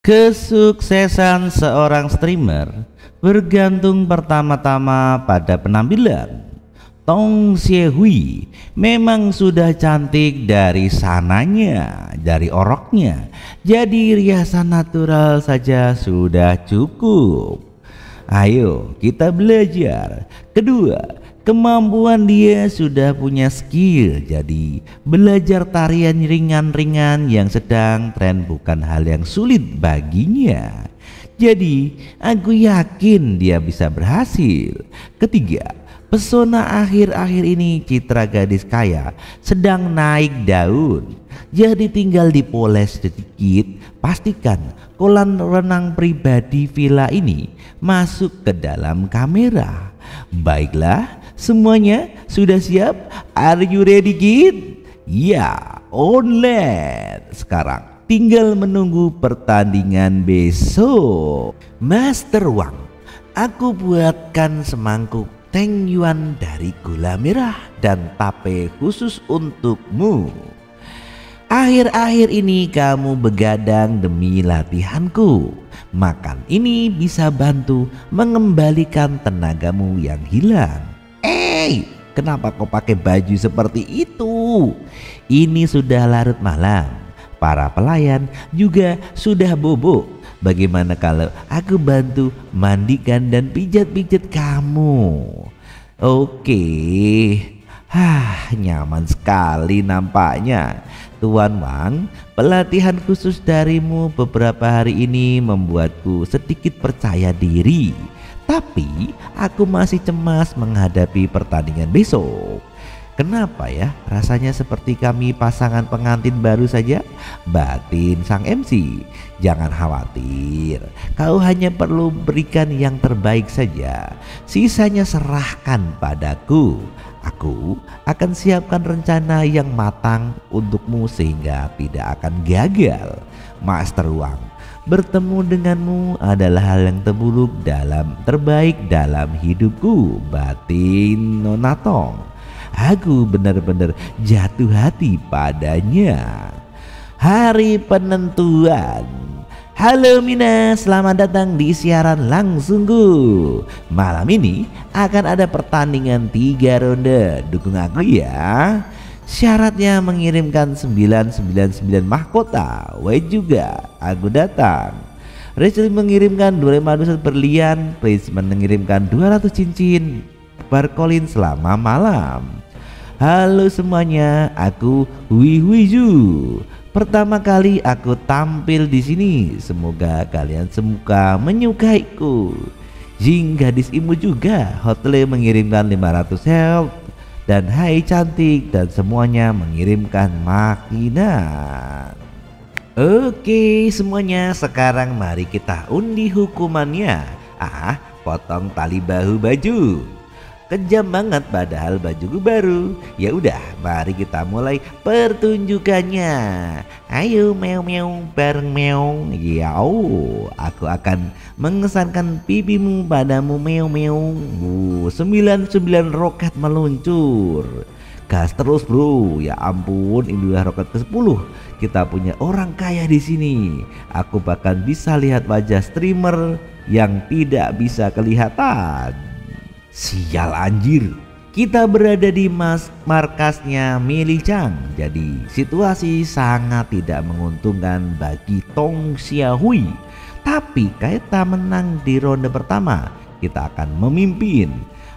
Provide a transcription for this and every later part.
Kesuksesan seorang streamer bergantung pertama-tama pada penampilan. Tong Xiehui memang sudah cantik dari sananya, dari oroknya. Jadi riasan natural saja sudah cukup. Ayo kita belajar. Kedua, kemampuan dia sudah punya skill, jadi belajar tarian ringan-ringan yang sedang tren bukan hal yang sulit baginya. Jadi aku yakin dia bisa berhasil. Ketiga, pesona akhir-akhir ini citra gadis kaya sedang naik daun. Jadi tinggal dipoles sedikit, pastikan kolam renang pribadi villa ini masuk ke dalam kamera. Baiklah, semuanya sudah siap? Are you ready, kid? Ya, online. Sekarang tinggal menunggu pertandingan besok. Master Wang, aku buatkan semangkuk Teng Yuan dari gula merah dan tape khusus untukmu. Akhir-akhir ini kamu begadang demi latihanku. Makan ini bisa bantu mengembalikan tenagamu yang hilang. Kenapa kau pakai baju seperti itu? Ini sudah larut malam. Para pelayan juga sudah bobo. Bagaimana kalau aku bantu mandikan dan pijat-pijat kamu? Oke. Nyaman sekali nampaknya. Tuan Wang, pelatihan khusus darimu beberapa hari ini membuatku sedikit percaya diri. Tapi aku masih cemas menghadapi pertandingan besok. Kenapa ya? Rasanya seperti kami pasangan pengantin baru saja. Batin sang MC, jangan khawatir. Kau hanya perlu berikan yang terbaik saja. Sisanya serahkan padaku. Aku akan siapkan rencana yang matang untukmu sehingga tidak akan gagal. Master Wang, bertemu denganmu adalah hal yang terbaik dalam hidupku. Batin Nona Tong, aku benar-benar jatuh hati padanya. Hari penentuan. Halo Mina, selamat datang di siaran langsungku. Malam ini akan ada pertandingan 3 ronde. Dukung aku ya. Syaratnya mengirimkan 999 mahkota. Wait juga, aku datang. Rachel mengirimkan 250 berlian. Placement mengirimkan 200 cincin. Barkolin selama malam. Halo semuanya, aku Hui Huiju. Pertama kali aku tampil di sini. Semoga kalian semua menyukaiku. Jing, gadis imut juga. Hotle mengirimkan 500 health dan hai cantik, dan semuanya mengirimkan makinan. Oke semuanya, sekarang mari kita undi hukumannya. Potong tali bahu baju. Kejam banget padahal bajuku baru. Ya udah, mari kita mulai pertunjukannya. Ayo meow bareng meow. Aku akan mengesankan pipimu padamu meow. 99 roket meluncur. Gas terus bro. Ya ampun, ini udah roket ke-10. Kita punya orang kaya di sini. Aku bahkan bisa lihat wajah streamer yang tidak bisa kelihatan. Sial anjir, kita berada di markasnya Mili Chang. Jadi situasi sangat tidak menguntungkan bagi Tong Xiehui. Tapi kita menang di ronde pertama, kita akan memimpin.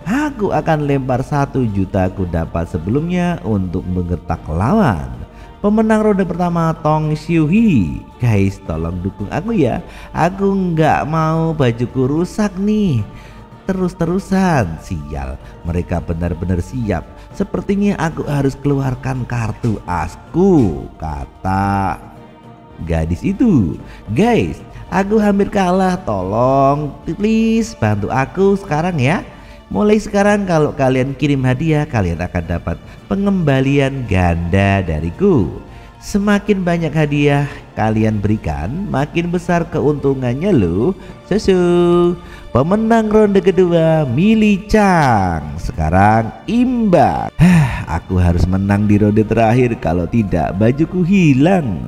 Aku akan lempar 1 juta aku dapat sebelumnya untuk menggertak lawan. Pemenang ronde pertama Tong Xiehui. Guys, tolong dukung aku ya. Aku nggak mau bajuku rusak nih. Terus-terusan. Sial, mereka benar-benar siap. Sepertinya aku harus keluarkan kartu asku, kata gadis itu. Guys, aku hampir kalah. Tolong please bantu aku sekarang ya. Mulai sekarang kalau kalian kirim hadiah, kalian akan dapat pengembalian ganda dariku. Semakin banyak hadiah kalian berikan, makin besar keuntungannya loh. Susu. Pemenang ronde kedua Mili Chang. Sekarang imbang. Aku harus menang di ronde terakhir, kalau tidak bajuku hilang.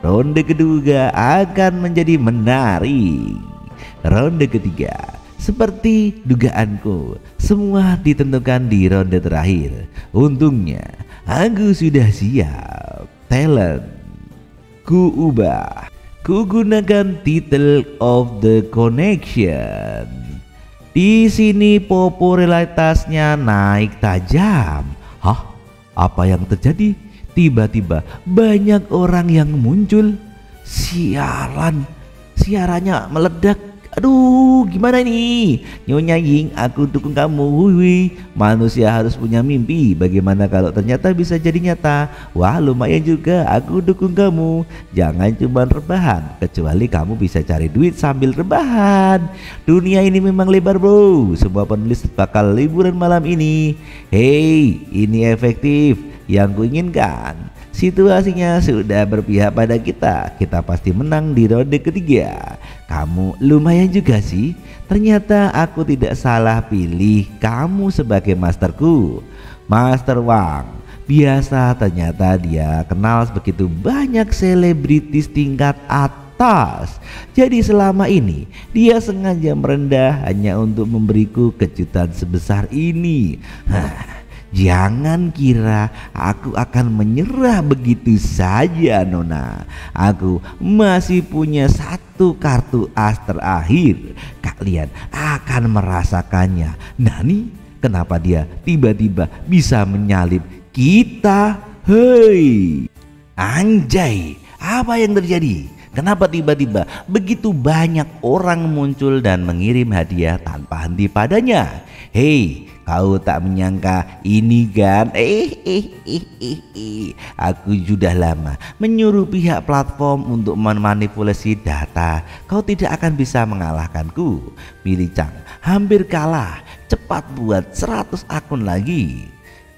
ronde kedua akan menjadi menarik. Ronde ketiga, seperti dugaanku, semua ditentukan di ronde terakhir. Untungnya aku sudah siap. Talent ku ubah, ku gunakan title of the connection. Di sini popularitasnya naik tajam. Hah? Apa yang terjadi? Tiba-tiba banyak orang yang muncul. Siarannya meledak. Aduh, gimana ini? Nyonya Ying, aku dukung kamu. Hui, manusia harus punya mimpi. Bagaimana kalau ternyata bisa jadi nyata? Wah, lumayan juga. Aku dukung kamu. Jangan cuma rebahan, kecuali kamu bisa cari duit sambil rebahan. Dunia ini memang lebar, bro. Semua penulis bakal liburan malam ini. Hey, ini efektif. Yang kuinginkan, situasinya sudah berpihak pada kita. Kita pasti menang di ronde ketiga. Kamu lumayan juga sih. Ternyata aku tidak salah pilih kamu sebagai masterku. Master Wang. Biasa, ternyata dia kenal begitu banyak selebritis tingkat atas. Jadi selama ini dia sengaja merendah hanya untuk memberiku kejutan sebesar ini. Jangan kira aku akan menyerah begitu saja, Nona. Aku masih punya satu kartu as terakhir. Kalian akan merasakannya. Nani, kenapa dia tiba-tiba bisa menyalip kita? Hei, anjay, apa yang terjadi? Kenapa tiba-tiba begitu banyak orang muncul dan mengirim hadiah tanpa henti padanya? Hei, kau tak menyangka ini kan? Aku sudah lama menyuruh pihak platform untuk memanipulasi data. Kau tidak akan bisa mengalahkanku. Milih Chang hampir kalah. Cepat buat 100 akun lagi.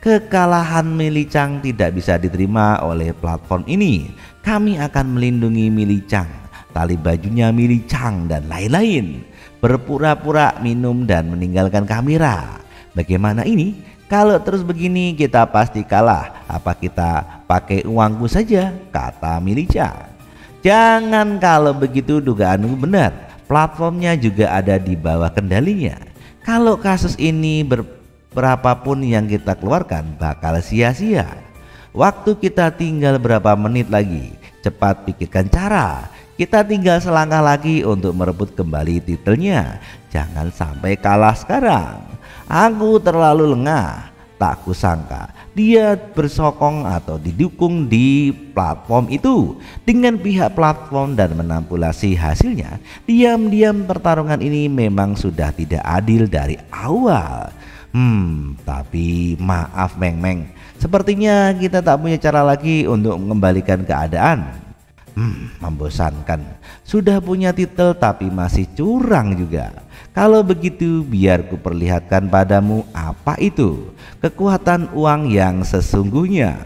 Kekalahan Milih Chang tidak bisa diterima oleh platform ini. Kami akan melindungi Milih Chang, tali bajunya Milih Chang dan lain-lain. Berpura-pura minum dan meninggalkan kamera. Bagaimana ini? Kalau terus begini kita pasti kalah. Apa kita pakai uangku saja? Kata Milih Chang. Jangan, kalau begitu dugaanku benar. Platformnya juga ada di bawah kendalinya. Kalau kasus ini berapapun yang kita keluarkan bakal sia-sia. Waktu kita tinggal berapa menit lagi. Cepat pikirkan cara. Kita tinggal selangkah lagi untuk merebut kembali titelnya. Jangan sampai kalah sekarang. Aku terlalu lengah. Tak kusangka dia bersokong atau didukung di platform itu. Dengan pihak platform dan manipulasi hasilnya, diam-diam pertarungan ini memang sudah tidak adil dari awal. Tapi maaf Meng, sepertinya kita tak punya cara lagi untuk mengembalikan keadaan. Membosankan. Sudah punya titel tapi masih curang juga. Kalau begitu biar ku perlihatkan padamu apa itu kekuatan uang yang sesungguhnya.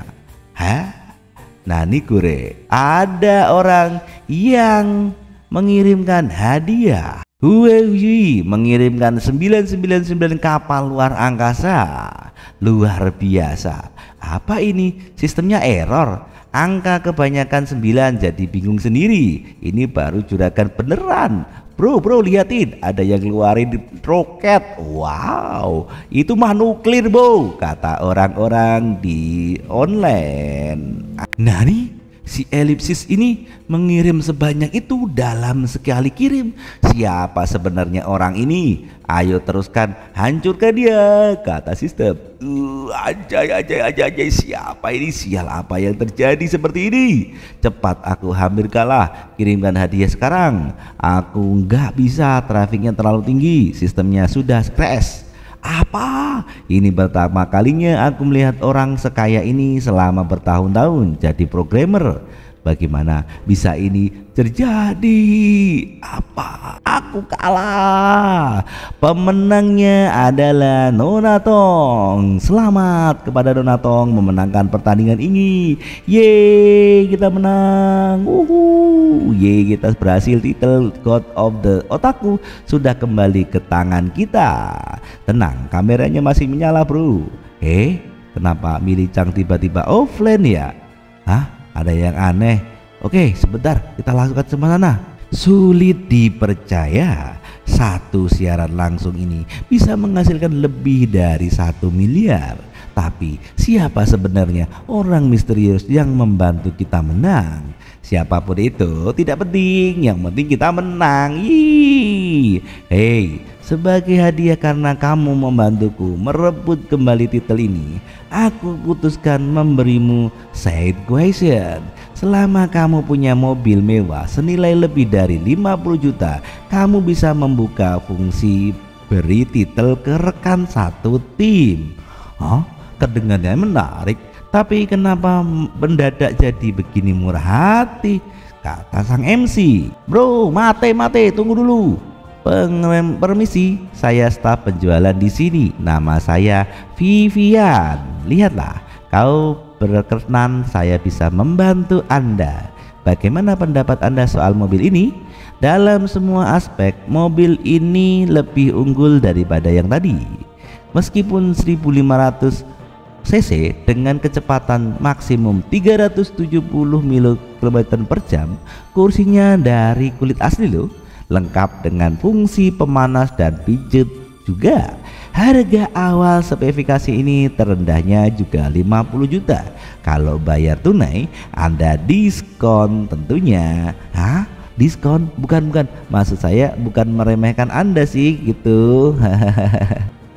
Nani kure, ada orang yang mengirimkan hadiah. Huawei mengirimkan 999 kapal luar angkasa. Luar biasa. Apa ini? Sistemnya error. Angka kebanyakan 9 jadi bingung sendiri. Ini baru juragan beneran. Bro liatin, ada yang keluarin roket. Wow, itu mah nuklir bro, kata orang-orang di online. Nani, si Ellipsis ini mengirim sebanyak itu dalam sekali kirim. Siapa sebenarnya orang ini? Ayo teruskan, hancurkan dia, kata sistem. Ajay, siapa ini? Sial, apa yang terjadi seperti ini? Cepat, aku hampir kalah. Kirimkan hadiah sekarang. Aku nggak bisa, trafiknya terlalu tinggi. Sistemnya sudah crash. Apa? Ini pertama kalinya aku melihat orang sekaya ini selama bertahun-tahun jadi programmer. Bagaimana bisa ini terjadi? Apa? Aku kalah. Pemenangnya adalah Nona Tong. Selamat kepada Nona Tong memenangkan pertandingan ini. Yeay, kita menang. Yeay, kita berhasil. Titel God of the Otaku sudah kembali ke tangan kita. Tenang, kameranya masih menyala bro. Kenapa Milih Chang tiba-tiba offline ya? Ada yang aneh. Oke, sebentar, kita lakukan sana. Sulit dipercaya, satu siaran langsung ini bisa menghasilkan lebih dari 1 miliar. Tapi siapa sebenarnya orang misterius yang membantu kita menang? Siapapun itu tidak penting, yang penting kita menang. Hei, sebagai hadiah karena kamu membantuku merebut kembali titel ini, aku putuskan memberimu side question. Selama kamu punya mobil mewah senilai lebih dari 50 juta, kamu bisa membuka fungsi beri titel ke rekan satu tim. Oh, kedengarannya menarik, tapi kenapa mendadak jadi begini murah hati? Kata sang MC. Bro, mate, tunggu dulu. Permisi, saya staf penjualan di sini. Nama saya Vivian. Lihatlah, kau berkenan, saya bisa membantu Anda. Bagaimana pendapat Anda soal mobil ini? Dalam semua aspek, mobil ini lebih unggul daripada yang tadi. Meskipun 1500 cc dengan kecepatan maksimum 370 km per jam, kursinya dari kulit asli loh, lengkap dengan fungsi pemanas dan pijet juga. Harga awal spesifikasi ini terendahnya juga 50 juta. Kalau bayar tunai Anda diskon tentunya. Hah? Diskon? Bukan, maksud saya bukan meremehkan Anda sih gitu.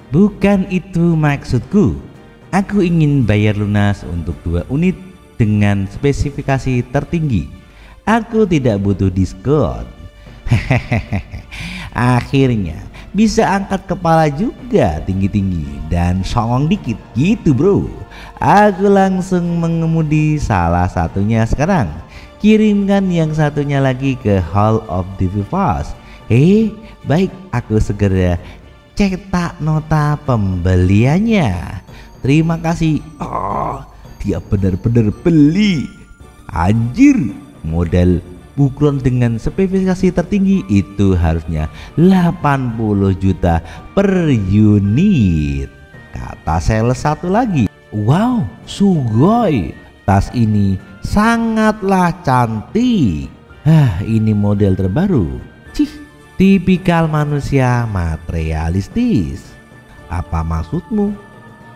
Bukan itu maksudku. Aku ingin bayar lunas untuk 2 unit dengan spesifikasi tertinggi. Aku tidak butuh diskon. Akhirnya bisa angkat kepala juga tinggi-tinggi dan songong dikit gitu bro. Aku langsung mengemudi salah satunya sekarang. Kirimkan yang satunya lagi ke Hall of the Vivas. Baik, aku segera cetak nota pembeliannya. Terima kasih. Oh, dia benar-benar beli. Anjir, model ukuran dengan spesifikasi tertinggi itu harusnya 80 juta per unit. Kata sales satu lagi. Wow, sugoi. Tas ini sangatlah cantik. Ini model terbaru. Tipikal manusia materialistis. Apa maksudmu?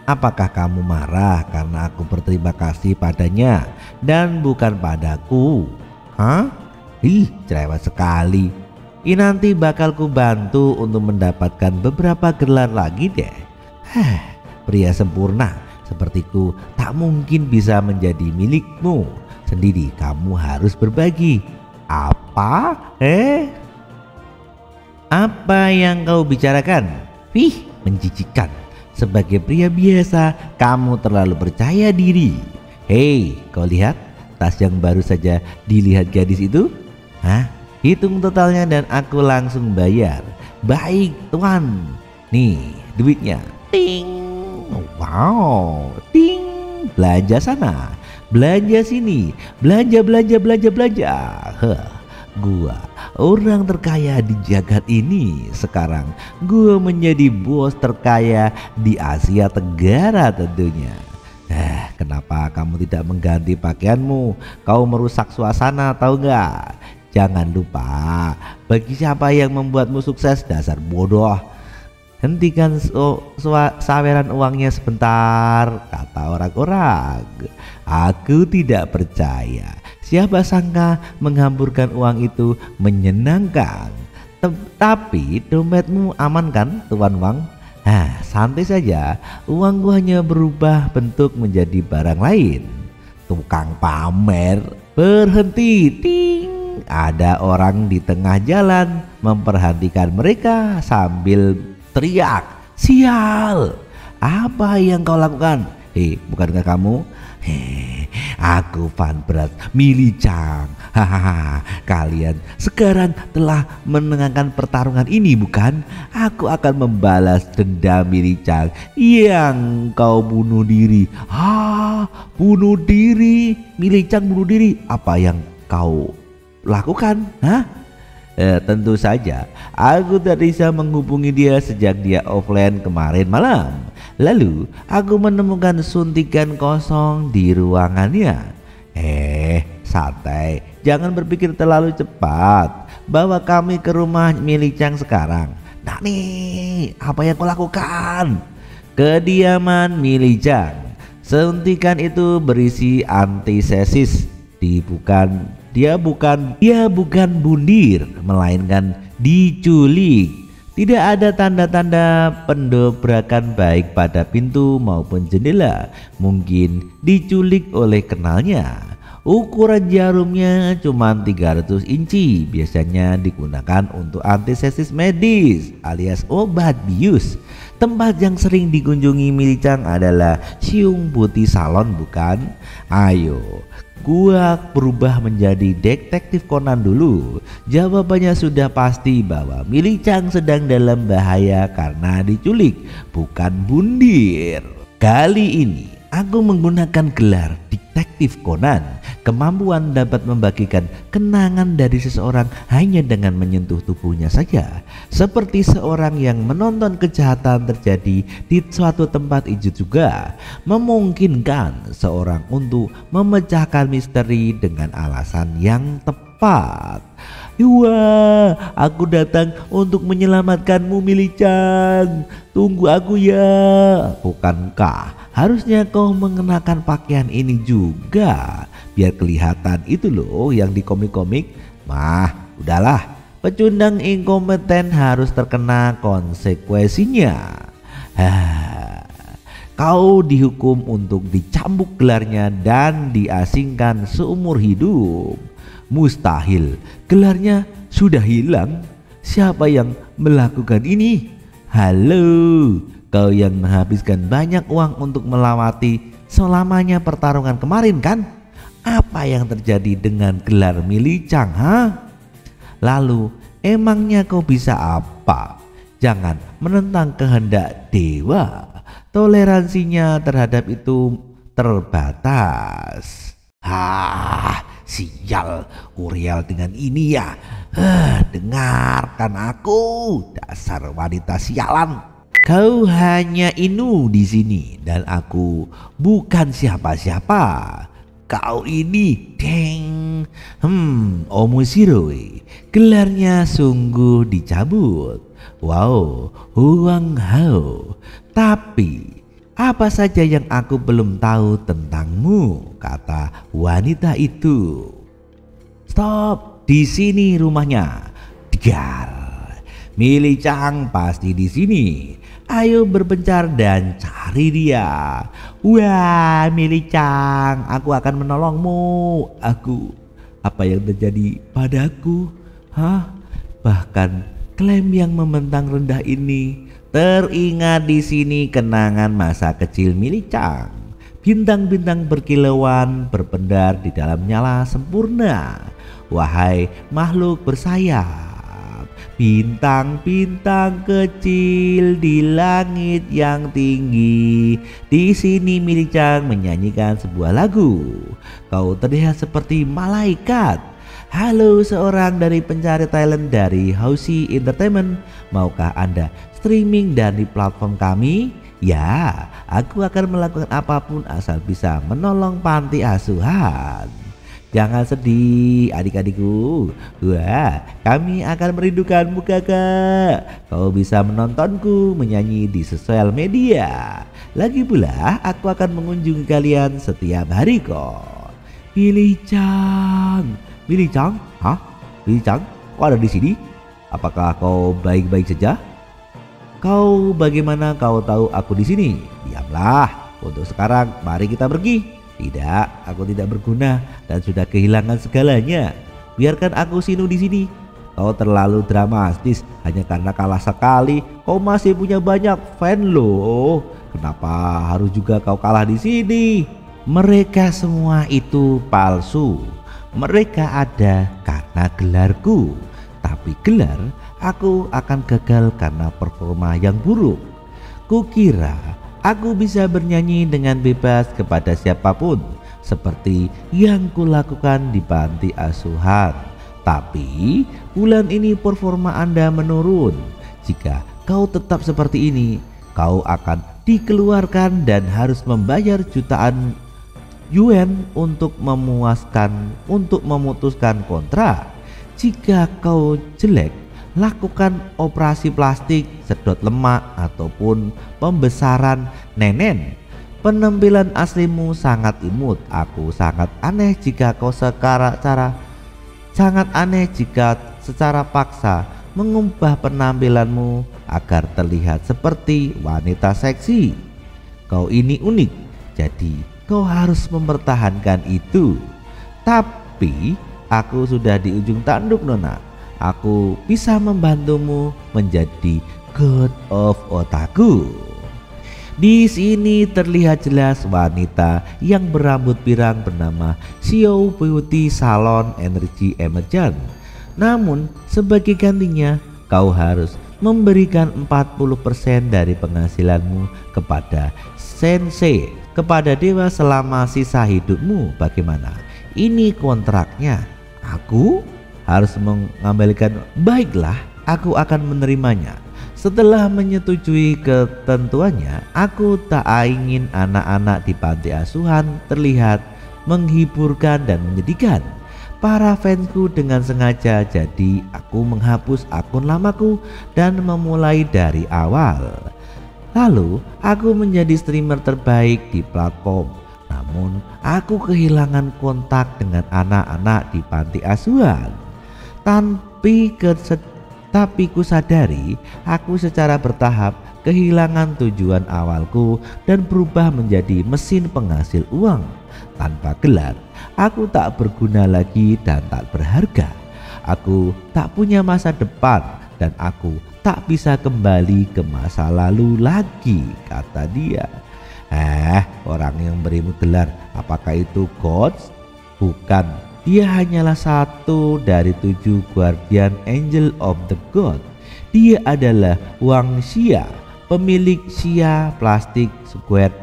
Apakah kamu marah karena aku berterima kasih padanya dan bukan padaku? Cerewet sekali. Ini nanti bakal ku bantu untuk mendapatkan beberapa gelar lagi deh. Pria sempurna sepertiku tak mungkin bisa menjadi milikmu sendiri. Kamu harus berbagi. Apa? Apa yang kau bicarakan? Menjijikan. Sebagai pria biasa, kamu terlalu percaya diri. Hei, kau lihat tas yang baru saja dilihat gadis itu? Hitung totalnya dan aku langsung bayar. Baik tuan, nih duitnya. Ting. Wow, ting. Belanja sana, belanja sini, belanja. Gua orang terkaya di jagat ini. Sekarang gua menjadi bos terkaya di Asia Tenggara tentunya. Kenapa kamu tidak mengganti pakaianmu? Kau merusak suasana, tahu nggak? Jangan lupa, bagi siapa yang membuatmu sukses, dasar bodoh. Hentikan saweran uangnya sebentar, kata orang-orang. Aku tidak percaya. Siapa sangka menghamburkan uang itu menyenangkan. Tapi dompetmu aman kan, Tuan Wang? Santai saja, uangku hanya berubah bentuk menjadi barang lain. Tukang pamer berhenti. Ting. Ada orang di tengah jalan memperhatikan mereka sambil teriak, "Sial, apa yang kau lakukan?" Bukankah kamu? Aku Van Brat Milicang. Kalian sekarang telah menangkan pertarungan ini bukan? Aku akan membalas dendam Milicang yang kau bunuh diri. Bunuh diri? Milicang bunuh diri? Apa yang kau lakukan? Tentu saja aku tak bisa menghubungi dia sejak dia offline kemarin malam. Lalu aku menemukan suntikan kosong di ruangannya. Santai, Jangan berpikir terlalu cepat. Bawa kami ke rumah Milicang sekarang. Nah nih, apa yang kau lakukan? Kediaman Milicang. Suntikan itu berisi antisesis. Dia bukan bundir, melainkan diculik. Tidak ada tanda-tanda pendobrakan baik pada pintu maupun jendela. Mungkin diculik oleh kenalnya. Ukuran jarumnya cuma 300 inci. Biasanya digunakan untuk antisesis medis alias obat bius. Tempat yang sering dikunjungi Milicang adalah Siung Putih Salon, bukan? Ayo, gua berubah menjadi detektif Conan dulu. Jawabannya sudah pasti bahwa Milicang sedang dalam bahaya karena diculik, bukan bundir. Kali ini aku menggunakan gelar detektif Conan. Kemampuan dapat membagikan kenangan dari seseorang hanya dengan menyentuh tubuhnya saja. Seperti seorang yang menonton kejahatan terjadi di suatu tempat, itu juga memungkinkan seorang untuk memecahkan misteri dengan alasan yang tepat. Wah, aku datang untuk menyelamatkanmu Milicang. Tunggu aku ya. Bukankah harusnya kau mengenakan pakaian ini juga? Biar kelihatan itu loh yang di komik-komik. Mah, udahlah. Pecundang inkompeten harus terkena konsekuensinya. Kau dihukum untuk dicambuk gelarnya dan diasingkan seumur hidup. Mustahil, gelarnya sudah hilang. Siapa yang melakukan ini? Halo, kau yang menghabiskan banyak uang untuk melewati selamanya pertarungan kemarin kan? Apa yang terjadi dengan gelar Milicang, ha? Lalu emangnya kau bisa apa? Jangan menentang kehendak dewa. Toleransinya terhadap itu terbatas. Sial, Uriel dengan ini ya. Dengarkan aku, dasar wanita sialan. Kau hanya Inu di sini dan aku bukan siapa-siapa. Kau ini Omushiroi, gelarnya sungguh dicabut. Wow, Huang Hao. Tapi apa saja yang aku belum tahu tentangmu, kata wanita itu. Stop, di sini rumahnya. Tegar. Milicang pasti di sini. Ayo berpencar dan cari dia. Wah, Milicang, aku akan menolongmu. Apa yang terjadi padaku? Bahkan klaim yang membentang rendah ini. Teringat di sini kenangan masa kecil Milicang. Bintang-bintang berkilauan berpendar di dalam nyala sempurna. Wahai makhluk bersayap, bintang-bintang kecil di langit yang tinggi. Di sini Milicang menyanyikan sebuah lagu. Kau terlihat seperti malaikat. Halo, seorang dari pencari talent dari Hausi Entertainment. Maukah Anda streaming dari platform kami? Ya, aku akan melakukan apapun asal bisa menolong panti asuhan. Jangan sedih adik-adikku. Wah, kami akan merindukanmu kakak. Kau bisa menontonku menyanyi di sosial media. Lagi pula aku akan mengunjungi kalian setiap hari kok. Milicang, Milicang, Milicang, kau ada di sini? Apakah kau baik-baik saja? Kau bagaimana kau tahu aku di sini? Diamlah. Untuk sekarang mari kita pergi. Tidak, aku tidak berguna dan sudah kehilangan segalanya. Biarkan aku Sinu di sini. Kau terlalu dramatis hanya karena kalah sekali. Kau masih punya banyak fan loh. Kenapa harus juga kau kalah di sini? Mereka semua itu palsu. Mereka ada karena gelarku. Tapi gelar aku akan gagal karena performa yang buruk. Kukira aku bisa bernyanyi dengan bebas kepada siapapun seperti yang kulakukan di panti asuhan. Tapi bulan ini performa Anda menurun. Jika kau tetap seperti ini, kau akan dikeluarkan dan harus membayar jutaan yuan untuk memutuskan kontrak. Jika kau jelek, lakukan operasi plastik, sedot lemak ataupun pembesaran nenen. Penampilan aslimu sangat imut. Aku sangat aneh jika secara paksa mengubah penampilanmu agar terlihat seperti wanita seksi. Kau ini unik, jadi kau harus mempertahankan itu. Tapi aku sudah di ujung tanduk, Nona. Aku bisa membantumu menjadi God of Otaku. Di sini terlihat jelas wanita yang berambut pirang bernama Xiao Beauty Salon Energy Emergent. Namun sebagai gantinya kau harus memberikan 40% dari penghasilanmu kepada sensei, kepada dewa selama sisa hidupmu. Bagaimana? Ini kontraknya. Aku harus mengembalikan. Baiklah, aku akan menerimanya. Setelah menyetujui ketentuannya, aku tak ingin anak-anak di panti asuhan terlihat menghiburkan dan menyedihkan para fansku dengan sengaja. Jadi aku menghapus akun lamaku dan memulai dari awal. Lalu aku menjadi streamer terbaik di platform. Namun aku kehilangan kontak dengan anak-anak di panti asuhan. Tapi ku sadari aku secara bertahap kehilangan tujuan awalku dan berubah menjadi mesin penghasil uang. Tanpa gelar, aku tak berguna lagi dan tak berharga. Aku tak punya masa depan dan aku tak bisa kembali ke masa lalu lagi, kata dia. Orang yang berimu gelar, apakah itu gods? Bukan. Dia hanyalah satu dari 7 guardian angel of the god. Dia adalah Wang Xia, pemilik Xia Plastic Squad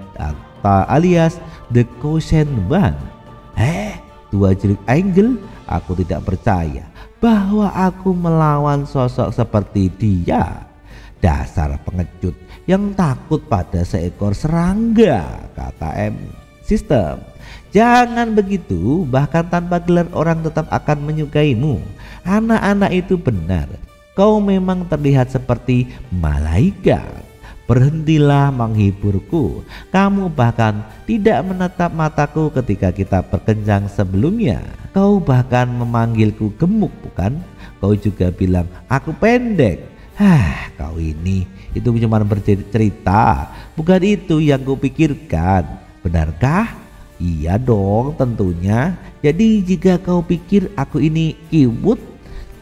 alias The Chosen One. Dua jelik angel? Aku tidak percaya bahwa aku melawan sosok seperti dia. Dasar pengecut yang takut pada seekor serangga, kata System. Jangan begitu, bahkan tanpa gelar orang tetap akan menyukaimu. Anak-anak itu benar, kau memang terlihat seperti malaikat. Berhentilah menghiburku. Kamu bahkan tidak menatap mataku ketika kita berkencan sebelumnya. Kau bahkan memanggilku gemuk, bukan? Kau juga bilang aku pendek. Kau ini itu cuma bercerita, bukan itu yang kupikirkan. Benarkah? Iya dong, tentunya. Jadi jika kau pikir aku ini cute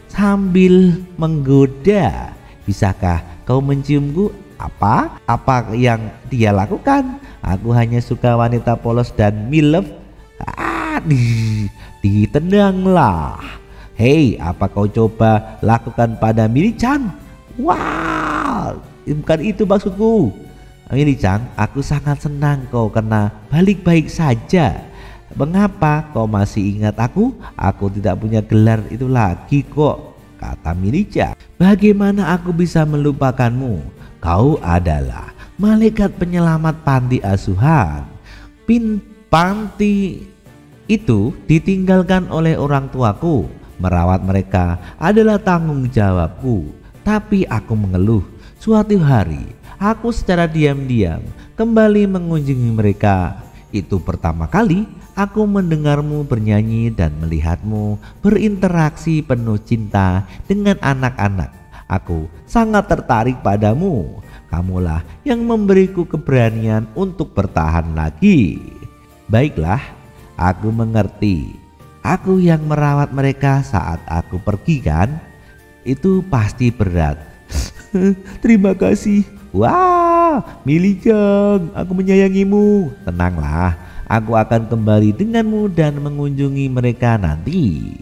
sambil menggoda, bisakah kau menciumku? Apa yang dia lakukan? Aku hanya suka wanita polos dan milf. Ditendanglah. Hei, apa kau coba lakukan pada Mili-chan? Wow, bukan itu maksudku. Mili-chan, aku sangat senang kau kena balik baik saja. Mengapa kau masih ingat aku? Aku tidak punya gelar itu lagi kok, kata Mili-chan. Bagaimana aku bisa melupakanmu? Kau adalah malaikat penyelamat panti asuhan. Panti itu ditinggalkan oleh orang tuaku. Merawat mereka adalah tanggung jawabku. Tapi aku mengeluh. Suatu hari aku secara diam-diam kembali mengunjungi mereka. Itu pertama kali aku mendengarmu bernyanyi dan melihatmu berinteraksi penuh cinta dengan anak-anak. Aku sangat tertarik padamu. Kamulah yang memberiku keberanian untuk bertahan lagi. Baiklah, aku mengerti. Aku yang merawat mereka saat aku pergi kan? Itu pasti berat. Terima kasih. Wah, Mili-chan, aku menyayangimu. Tenanglah, aku akan kembali denganmu dan mengunjungi mereka nanti.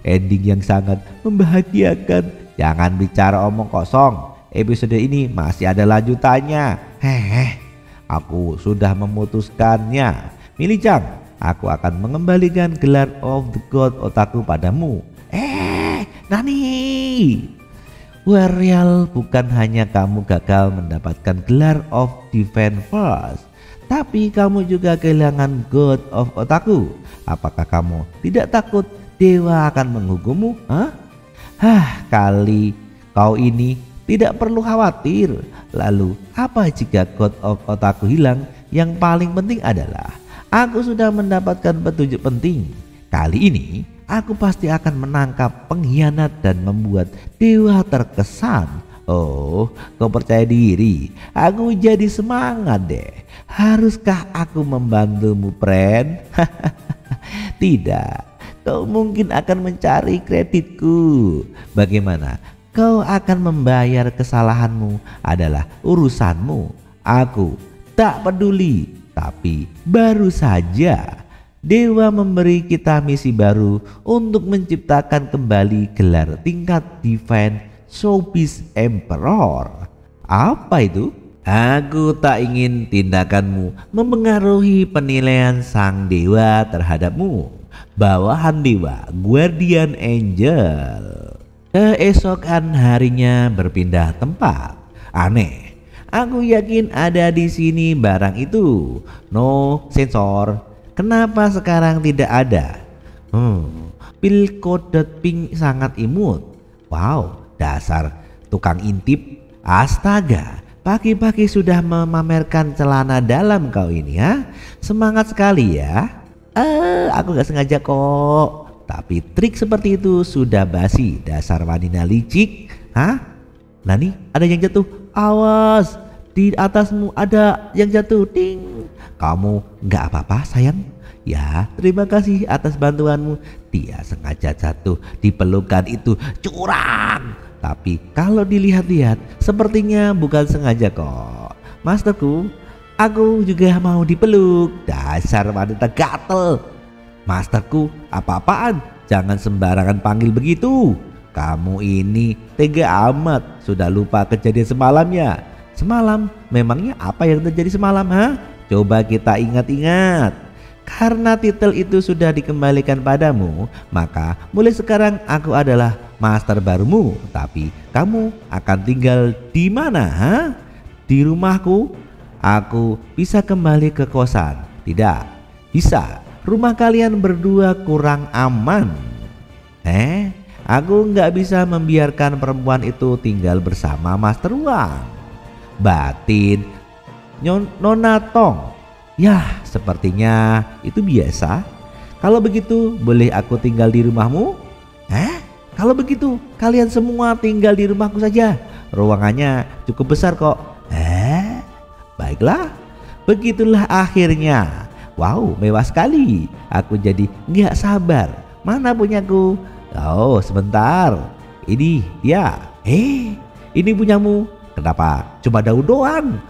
Ending yang sangat membahagiakan. Jangan bicara omong kosong. Episode ini masih ada lanjutannya. Aku sudah memutuskannya. Mili-chan, aku akan mengembalikan gelar of the god otaku padamu. Nani? Well, bukan hanya kamu gagal mendapatkan gelar of Defense First, tapi kamu juga kehilangan God of Otaku. Apakah kamu tidak takut dewa akan menghukummu? Kali kau ini tidak perlu khawatir. Lalu apa jika God of Otaku hilang? Yang paling penting adalah aku sudah mendapatkan petunjuk penting. Kali ini aku pasti akan menangkap pengkhianat dan membuat dewa terkesan. Oh, kau percaya diri? Aku jadi semangat deh. Haruskah aku membantumu, friend? Tidak, kau mungkin akan mencari kreditku. Bagaimana? Kau akan membayar kesalahanmu adalah urusanmu. Aku tak peduli. Tapi baru saja dewa memberi kita misi baru untuk menciptakan kembali gelar tingkat Divine Showbiz Emperor. Apa itu? Aku tak ingin tindakanmu mempengaruhi penilaian sang dewa terhadapmu. Bawahan dewa, Guardian Angel. Keesokan harinya berpindah tempat. Aneh, aku yakin ada di sini barang itu. No sensor. Kenapa sekarang tidak ada? Pil coded pink sangat imut. Wow, dasar tukang intip. Astaga, pagi-pagi sudah memamerkan celana dalam kau ini ya. Semangat sekali ya. Aku gak sengaja kok. Tapi trik seperti itu sudah basi, dasar wanita licik. Nani, ada yang jatuh. Awas, di atasmu ada yang jatuh. Ding. Kamu nggak apa-apa sayang? Ya, terima kasih atas bantuanmu. Dia sengaja jatuh di pelukan itu. Curang. Tapi kalau dilihat-lihat sepertinya bukan sengaja kok. Masterku, aku juga mau dipeluk. Dasar wanita gatel. Masterku, apa-apaan? Jangan sembarangan panggil begitu. Kamu ini tega amat. Sudah lupa kejadian semalamnya. Semalam, memangnya apa yang terjadi semalam? Coba kita ingat-ingat. Karena titel itu sudah dikembalikan padamu, maka mulai sekarang aku adalah master barumu. Tapi kamu akan tinggal di mana? Di rumahku? Aku bisa kembali ke kosan? Tidak bisa. Rumah kalian berdua kurang aman. Aku nggak bisa membiarkan perempuan itu tinggal bersama Master Wang. Batin Nona Tong. Ya, sepertinya itu biasa. Kalau begitu, boleh aku tinggal di rumahmu? Kalau begitu, kalian semua tinggal di rumahku saja. Ruangannya cukup besar kok. Baiklah, begitulah akhirnya. Wow, mewah sekali. Aku jadi nggak sabar. Mana punyaku? Oh, sebentar. Ini dia. Ini punyamu. Kenapa cuma daun doang?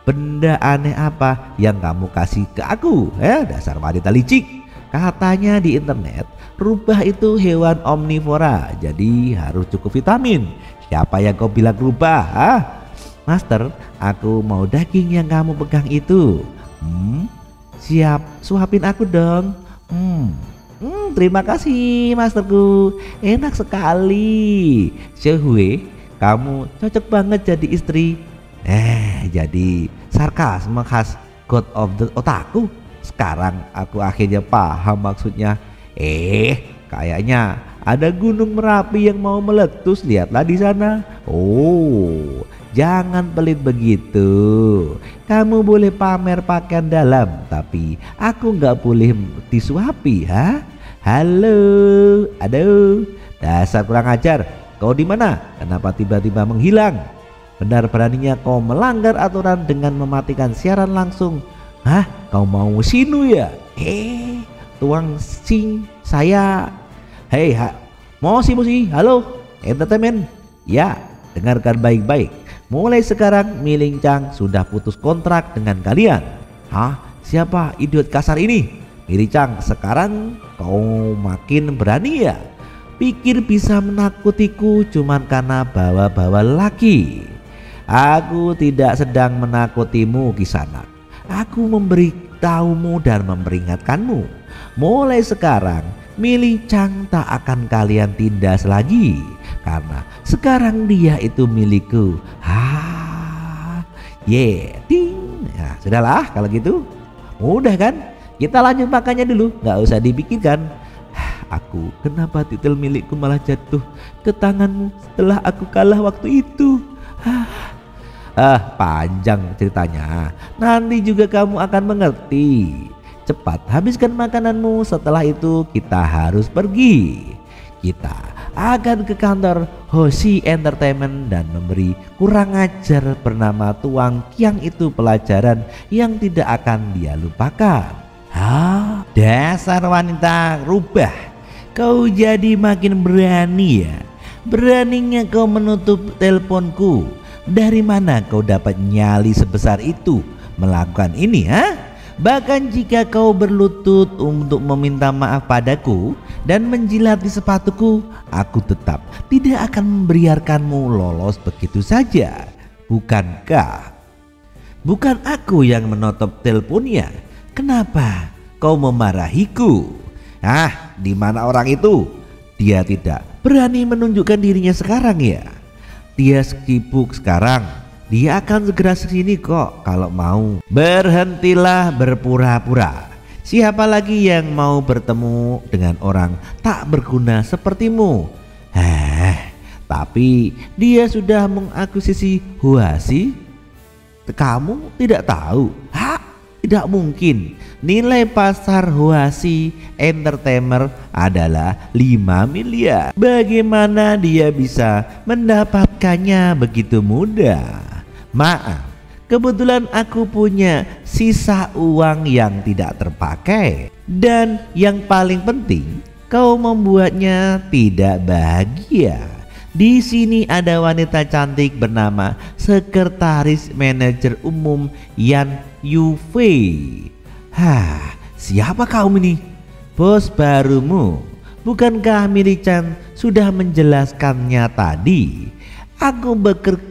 Benda aneh apa yang kamu kasih ke aku? Dasar wanita licik. Katanya di internet, rubah itu hewan omnivora, jadi harus cukup vitamin. Siapa yang kau bilang rubah? Master, aku mau daging yang kamu pegang itu. Siap, suapin aku dong. Terima kasih masterku, enak sekali. Xiaohui, kamu cocok banget jadi istri. Jadi sarkasme khas God of the Otaku. Sekarang aku akhirnya paham maksudnya. Kayaknya ada gunung Merapi yang mau meletus. Lihatlah di sana. Oh, jangan pelit begitu. Kamu boleh pamer pakaian dalam, tapi aku nggak boleh disuapi. Halo, aduh, dasar kurang ajar. Kau di mana? Kenapa tiba-tiba menghilang? Benar beraninya kau melanggar aturan dengan mematikan siaran langsung. Kau mau sinu ya? Tuang sing saya. Mosi, halo, entertainment. Ya, dengarkan baik-baik. Mulai sekarang Miling Chang sudah putus kontrak dengan kalian. Siapa idiot kasar ini? Miling Chang, sekarang kau makin berani ya? Pikir bisa menakutiku cuman karena bawa-bawa laki. Aku tidak sedang menakutimu Kisanak. Aku memberitahumu dan memperingatkanmu. Mulai sekarang Miling Chang tak akan kalian tindas lagi. Karena sekarang dia itu milikku. Ding. Ya sudahlah kalau gitu. Mudah kan? Kita lanjut makannya dulu, nggak usah dipikirkan. Aku, kenapa titel milikku malah jatuh ke tanganmu setelah aku kalah waktu itu? Panjang ceritanya. Nanti juga kamu akan mengerti. Cepat habiskan makananmu, setelah itu kita harus pergi. Kita akan ke kantor Hoshi Entertainment dan memberi kurang ajar bernama Tuang Qiang itu pelajaran yang tidak akan dia lupakan. Dasar wanita rubah. Kau jadi makin berani ya. Beraninya kau menutup teleponku. Dari mana kau dapat nyali sebesar itu melakukan ini, Bahkan jika kau berlutut untuk meminta maaf padaku dan menjilati sepatuku, aku tetap tidak akan membiarkanmu lolos begitu saja. Bukankah? Bukan aku yang menotop teleponnya. Kenapa kau memarahiku? Di mana orang itu? Dia tidak berani menunjukkan dirinya sekarang ya. Dia sibuk sekarang. Dia akan segera kesini kok kalau mau. Berhentilah berpura-pura. Siapa lagi yang mau bertemu dengan orang tak berguna sepertimu? Tapi dia sudah mengakuisisi Huasi. Kamu tidak tahu? Tidak mungkin. Nilai pasar Huasi Entertainment adalah 5 miliar. Bagaimana dia bisa mendapatkannya begitu mudah? Maaf, kebetulan aku punya sisa uang yang tidak terpakai. Dan yang paling penting, kau membuatnya tidak bahagia. Di sini ada wanita cantik bernama Sekretaris Manajer Umum Yan Yufei. Siapa kau ini? Bos barumu. Bukankah Mili-chan sudah menjelaskannya tadi? Aku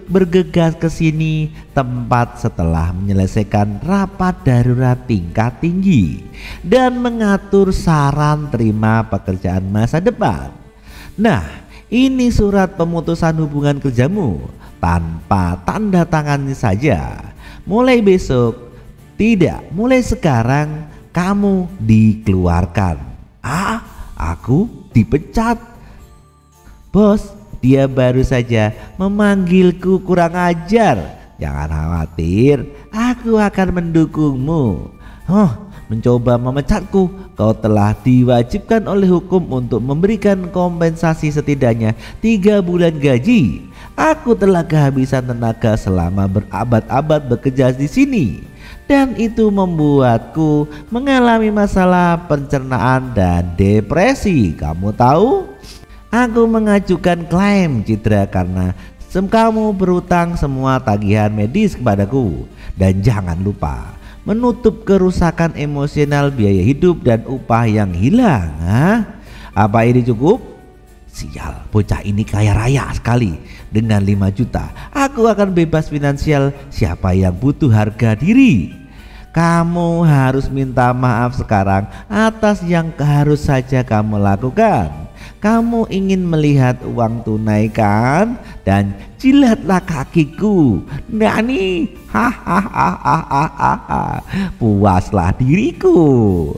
bergegas ke sini tempat setelah menyelesaikan rapat darurat tingkat tinggi dan mengatur saran terima pekerjaan masa depan. Ini surat pemutusan hubungan kerjamu tanpa tanda tangannya saja. Mulai besok, tidak, mulai sekarang kamu dikeluarkan. Aku dipecat. Bos, dia baru saja memanggilku kurang ajar. Jangan khawatir, aku akan mendukungmu. Mencoba memecatku, kau telah diwajibkan oleh hukum untuk memberikan kompensasi setidaknya 3 bulan gaji. Aku telah kehabisan tenaga selama berabad-abad bekerja di sini, dan itu membuatku mengalami masalah pencernaan dan depresi. Kamu tahu? Aku mengajukan klaim cedera karena kamu berutang semua tagihan medis kepadaku. Dan jangan lupa menutup kerusakan emosional, biaya hidup dan upah yang hilang. Apa ini cukup? Sial, bocah ini kaya raya sekali. Dengan 5 juta aku akan bebas finansial. Siapa yang butuh harga diri? Kamu harus minta maaf sekarang atas yang harus saja kamu lakukan. Kamu ingin melihat uang tunai kan? Dan jilatlah kakiku. Nani, puaslah diriku.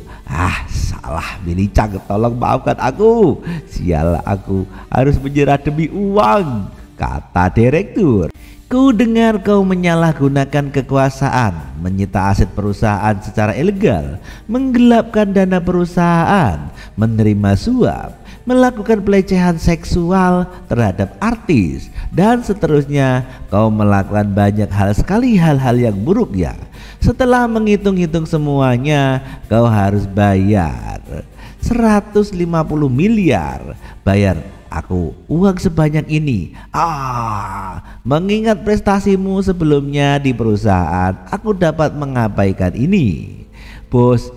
Salah Mili-chan, tolong maafkan aku. Sial, aku harus menyerah demi uang, kata direktur. Ku dengar kau menyalahgunakan kekuasaan, menyita aset perusahaan secara ilegal, menggelapkan dana perusahaan, menerima suap, melakukan pelecehan seksual terhadap artis, dan seterusnya. Kau melakukan banyak hal sekali, hal-hal yang buruk ya. Setelah menghitung-hitung semuanya, kau harus bayar 150 miliar. Bayar aku uang sebanyak ini. Mengingat prestasimu sebelumnya di perusahaan, aku dapat mengabaikan ini. Bos,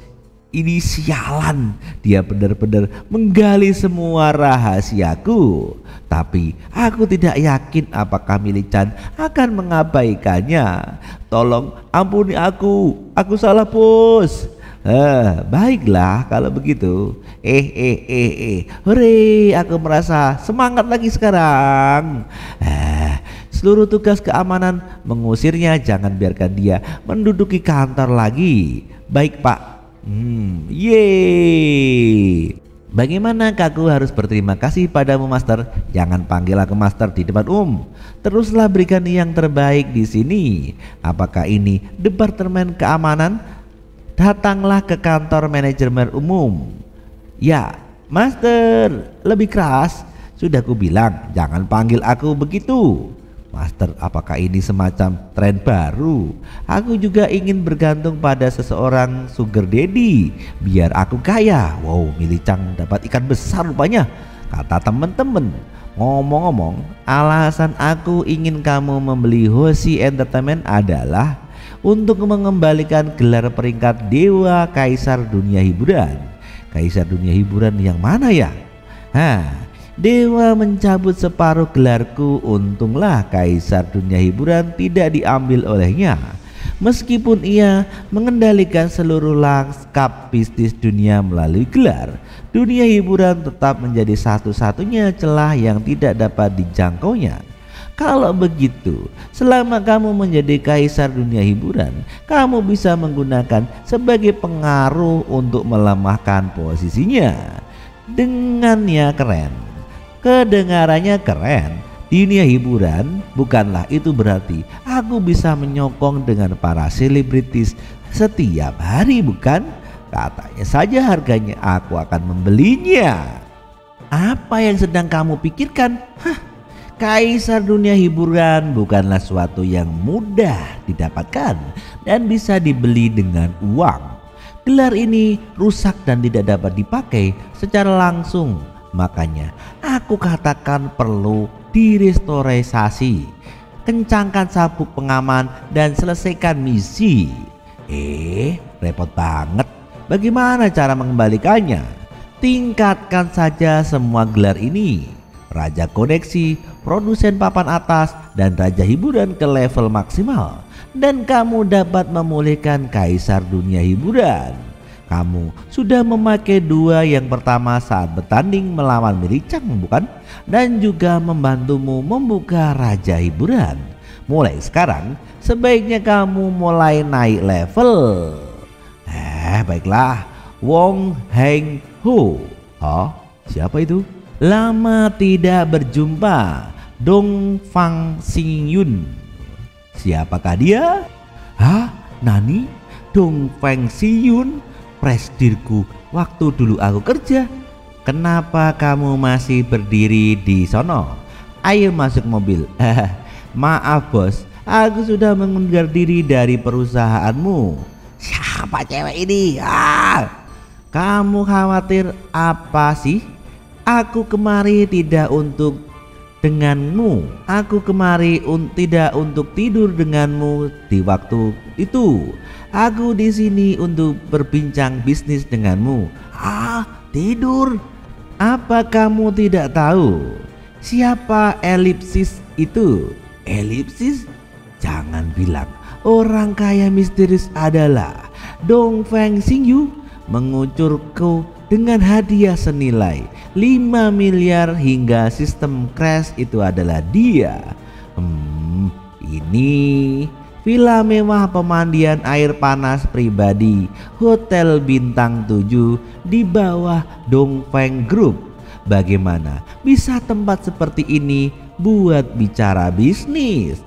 ini sialan. Dia benar-benar menggali semua rahasiaku. Tapi aku tidak yakin apakah Mili-chan akan mengabaikannya. Tolong ampuni aku salah bos. Baiklah kalau begitu. Hore, aku merasa semangat lagi sekarang. seluruh tugas keamanan mengusirnya. Jangan biarkan dia menduduki kantor lagi. Baik Pak. Yeay. Bagaimana aku harus berterima kasih padamu Master? Jangan panggil aku Master di depan Teruslah berikan yang terbaik di sini. Apakah ini Departemen Keamanan? Datanglah ke kantor manajemen umum. Ya, Master, lebih keras. Sudah ku bilang jangan panggil aku begitu. Master, apakah ini semacam tren baru? Aku juga ingin bergantung pada seseorang sugar daddy biar aku kaya. Wow, Milicang dapat ikan besar rupanya, kata teman-teman. Ngomong-ngomong, alasan aku ingin kamu membeli Hoshi Entertainment adalah untuk mengembalikan gelar peringkat Dewa Kaisar Dunia Hiburan. Kaisar Dunia Hiburan yang mana ya? Dewa mencabut separuh gelarku. Untunglah Kaisar Dunia Hiburan tidak diambil olehnya. Meskipun ia mengendalikan seluruh lanskap bisnis dunia melalui gelar, dunia hiburan tetap menjadi satu-satunya celah yang tidak dapat dijangkaunya. Kalau begitu, selama kamu menjadi Kaisar Dunia Hiburan, kamu bisa menggunakan sebagai pengaruh untuk melemahkan posisinya. Dengannya keren, kedengarannya keren. Dunia hiburan bukanlah itu berarti aku bisa menyokong dengan para selebritis setiap hari, bukan? Katanya saja harganya, aku akan membelinya. Apa yang sedang kamu pikirkan? Kaisar Dunia Hiburan bukanlah suatu yang mudah didapatkan dan bisa dibeli dengan uang. Gelar ini rusak dan tidak dapat dipakai secara langsung. Makanya aku katakan perlu direstorisasi. Kencangkan sabuk pengaman dan selesaikan misi. Repot banget. Bagaimana cara mengembalikannya? Tingkatkan saja semua gelar ini. Raja koneksi, produsen papan atas, dan raja hiburan ke level maksimal. Dan kamu dapat memulihkan Kaisar Dunia Hiburan. Kamu sudah memakai dua yang pertama saat bertanding melawan Milicang, bukan? Dan juga membantumu membuka raja hiburan. Mulai sekarang sebaiknya kamu mulai naik level. Baiklah. Wong Heng Ho. Siapa itu? Lama tidak berjumpa. Dong Fang Xiyun. Siapakah dia? Nani? Dong Fang Xiyun? Presdirku waktu dulu aku kerja. Kenapa kamu masih berdiri di sono? Ayo masuk mobil. Maaf bos, aku sudah mengundurkan diri dari perusahaanmu. Siapa cewek ini? Kamu khawatir apa sih? Aku kemari tidak untuk denganmu. Aku kemari tidak untuk tidur denganmu di waktu itu. Aku di sini untuk berbincang bisnis denganmu. Tidur? Apa kamu tidak tahu siapa Elipsis itu? Elipsis? Jangan bilang orang kaya misterius adalah Dong Fang Xiyun mengucurku dengan hadiah senilai 5 miliar hingga sistem crash itu adalah dia. Ini villa mewah pemandian air panas pribadi, hotel bintang 7 di bawah Dong Fang Group. Bagaimana bisa tempat seperti ini buat bicara bisnis?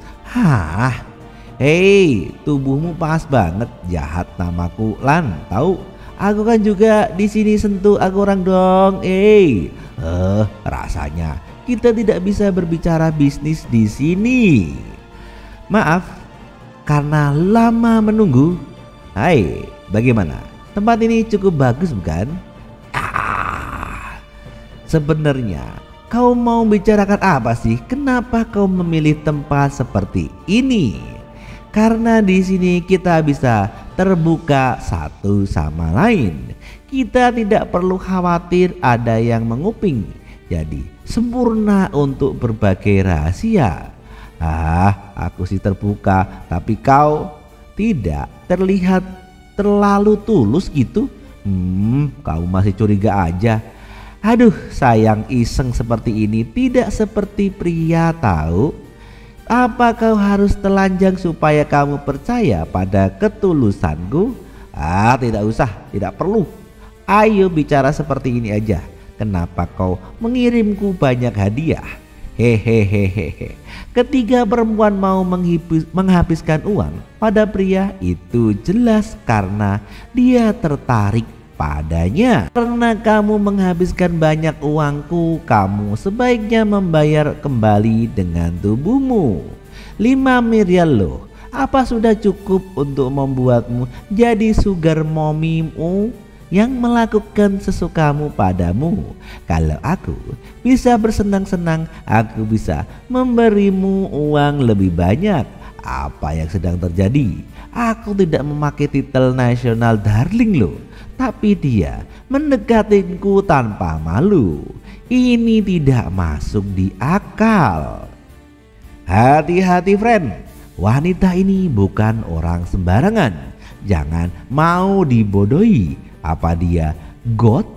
Tubuhmu pas banget. Jahat namaku Lan, tahu? Aku kan juga di sini, sentuh aku orang dong. Rasanya kita tidak bisa berbicara bisnis di sini. Maaf karena lama menunggu. Bagaimana? Tempat ini cukup bagus bukan? Sebenarnya kau mau bicarakan apa sih? Kenapa kau memilih tempat seperti ini? Karena di sini kita bisa terbuka satu sama lain. Kita tidak perlu khawatir ada yang menguping. Jadi sempurna untuk berbagai rahasia. Aku sih terbuka, tapi kau tidak terlihat terlalu tulus gitu. Kau masih curiga aja. Aduh, sayang, iseng seperti ini tidak seperti pria tahu. Apa kau harus telanjang supaya kamu percaya pada ketulusanku? Tidak usah, tidak perlu. Ayo bicara seperti ini aja. Kenapa kau mengirimku banyak hadiah? Hehehehe. Ketika perempuan mau menghabiskan uang pada pria, itu jelas karena dia tertarik padanya. Karena kamu menghabiskan banyak uangku, kamu sebaiknya membayar kembali dengan tubuhmu. 5 miliar loh. Apa sudah cukup untuk membuatmu jadi sugar mommymu yang melakukan sesukamu padamu? Kalau aku bisa bersenang-senang, aku bisa memberimu uang lebih banyak. Apa yang sedang terjadi? Aku tidak memakai titel nasional darling loh, tapi dia mendekatinku tanpa malu. Ini tidak masuk di akal. Hati-hati friend, wanita ini bukan orang sembarangan. Jangan mau dibodohi. Apa dia God?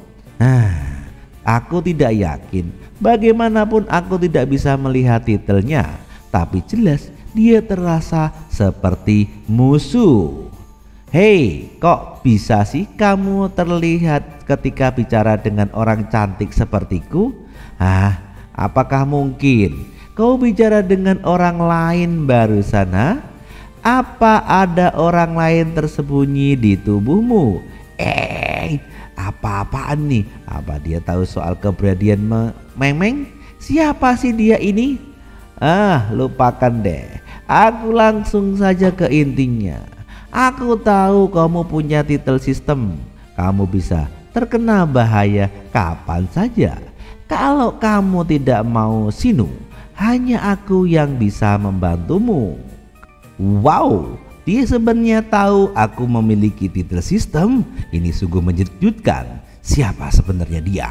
Aku tidak yakin. Bagaimanapun aku tidak bisa melihat titelnya, tapi jelas dia terasa seperti musuh. Hei, kok bisa sih kamu terlihat ketika bicara dengan orang cantik sepertiku? Apakah mungkin kau bicara dengan orang lain barusan? Apa ada orang lain tersembunyi di tubuhmu? Apa-apaan nih? Apa dia tahu soal keberanian Memeng? Siapa sih dia ini? Lupakan deh. Aku langsung saja ke intinya. Aku tahu kamu punya titel sistem. Kamu bisa terkena bahaya kapan saja. Kalau kamu tidak mau sinu, hanya aku yang bisa membantumu. Wow, dia sebenarnya tahu aku memiliki titel sistem. Ini sungguh mengejutkan. Siapa sebenarnya dia?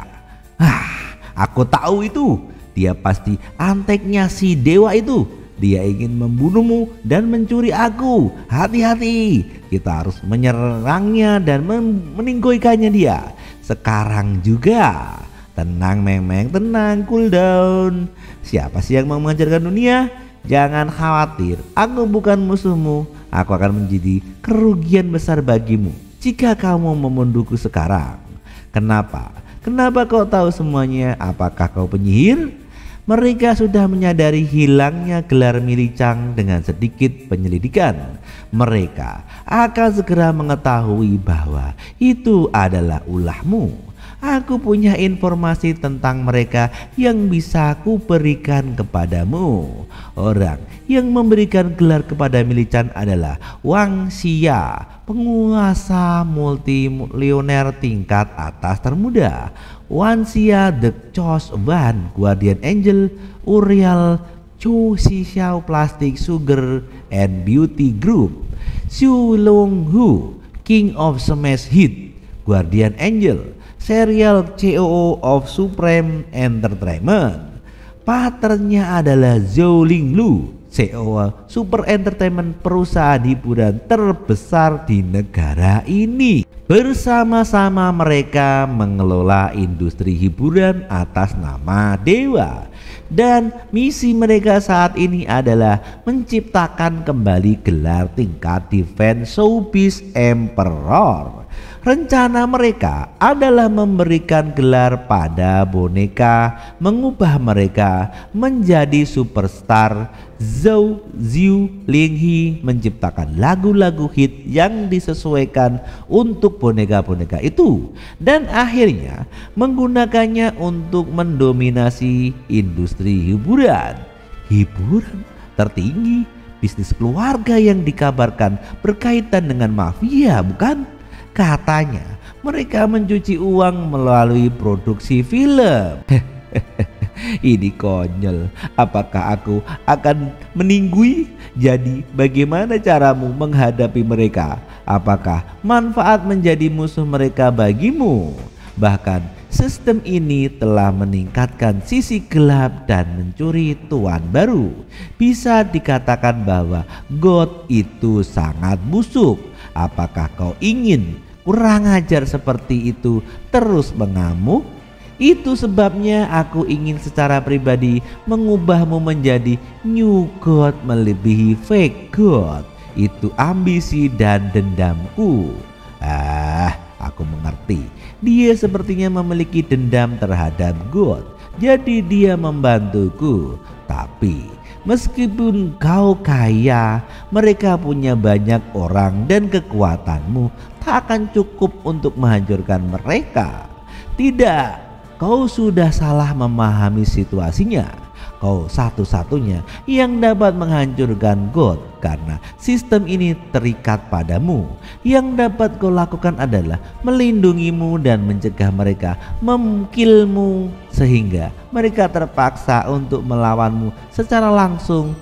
Aku tahu itu. Dia pasti anteknya si dewa itu. Dia ingin membunuhmu dan mencuri aku. Hati-hati, kita harus menyerangnya dan meninggoikannya dia sekarang juga. Tenang Memeng, tenang, cool down. Siapa sih yang mau mengajarkan dunia? Jangan khawatir, aku bukan musuhmu. Aku akan menjadi kerugian besar bagimu jika kamu memunduhku sekarang. Kenapa? Kenapa kau tahu semuanya? Apakah kau penyihir? Mereka sudah menyadari hilangnya gelar milicang dengan sedikit penyelidikan. Mereka akan segera mengetahui bahwa itu adalah ulahmu. Aku punya informasi tentang mereka yang bisa kuberikan kepadamu. Orang yang memberikan gelar kepada Milichan adalah Wang Xia, penguasa multimilioner tingkat atas termuda. Wang Xia, the Chosen One, Guardian Angel, Uriel, Chu Xiao Plastic Sugar and Beauty Group, Xu Long Hu, King of Smash Hit, Guardian Angel, serial COO of Supreme Entertainment. Partnernya adalah Zhou Linglu, COO Super Entertainment, perusahaan hiburan terbesar di negara ini. Bersama-sama mereka mengelola industri hiburan atas nama Dewa. Dan misi mereka saat ini adalah menciptakan kembali gelar tingkat defense showbiz Emperor. Rencana mereka adalah memberikan gelar pada boneka, mengubah mereka menjadi superstar. Zhou Ziu Linghi menciptakan lagu-lagu hit yang disesuaikan untuk boneka-boneka itu, dan akhirnya menggunakannya untuk mendominasi industri hiburan. Hiburan tertinggi, bisnis keluarga yang dikabarkan berkaitan dengan mafia, bukan? Katanya mereka mencuci uang melalui produksi film. Ini konyol. Apakah aku akan meninggi? Jadi bagaimana caramu menghadapi mereka? Apakah manfaat menjadi musuh mereka bagimu? Bahkan sistem ini telah meningkatkan sisi gelap dan mencuri tuan baru. Bisa dikatakan bahwa God itu sangat busuk. Apakah kau ingin kurang ajar seperti itu terus mengamuk? Itu sebabnya aku ingin secara pribadi mengubahmu menjadi new god melebihi fake god. Itu ambisi dan dendamku. Aku mengerti. Dia sepertinya memiliki dendam terhadap God. Jadi dia membantuku. Tapi meskipun kau kaya, mereka punya banyak orang dan kekuatanmu tak akan cukup untuk menghancurkan mereka. Tidak, kau sudah salah memahami situasinya. Kau satu-satunya yang dapat menghancurkan God karena sistem ini terikat padamu. Yang dapat kau lakukan adalah melindungimu dan mencegah mereka memkilmu sehingga mereka terpaksa untuk melawanmu secara langsung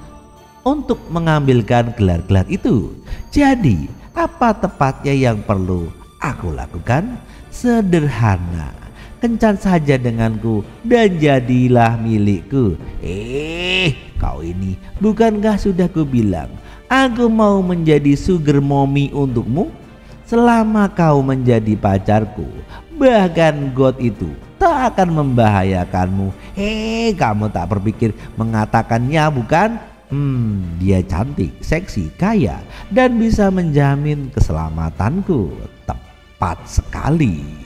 untuk mengambilkan gelar-gelar itu. Jadi apa tepatnya yang perlu aku lakukan? Sederhana. Kencan saja denganku dan jadilah milikku. Kau ini, bukankah sudah kubilang aku mau menjadi sugar mommy untukmu? Selama kau menjadi pacarku, bahkan God itu tak akan membahayakanmu. Kamu tak berpikir mengatakannya, bukan? Dia cantik, seksi, kaya, dan bisa menjamin keselamatanku. Tepat sekali.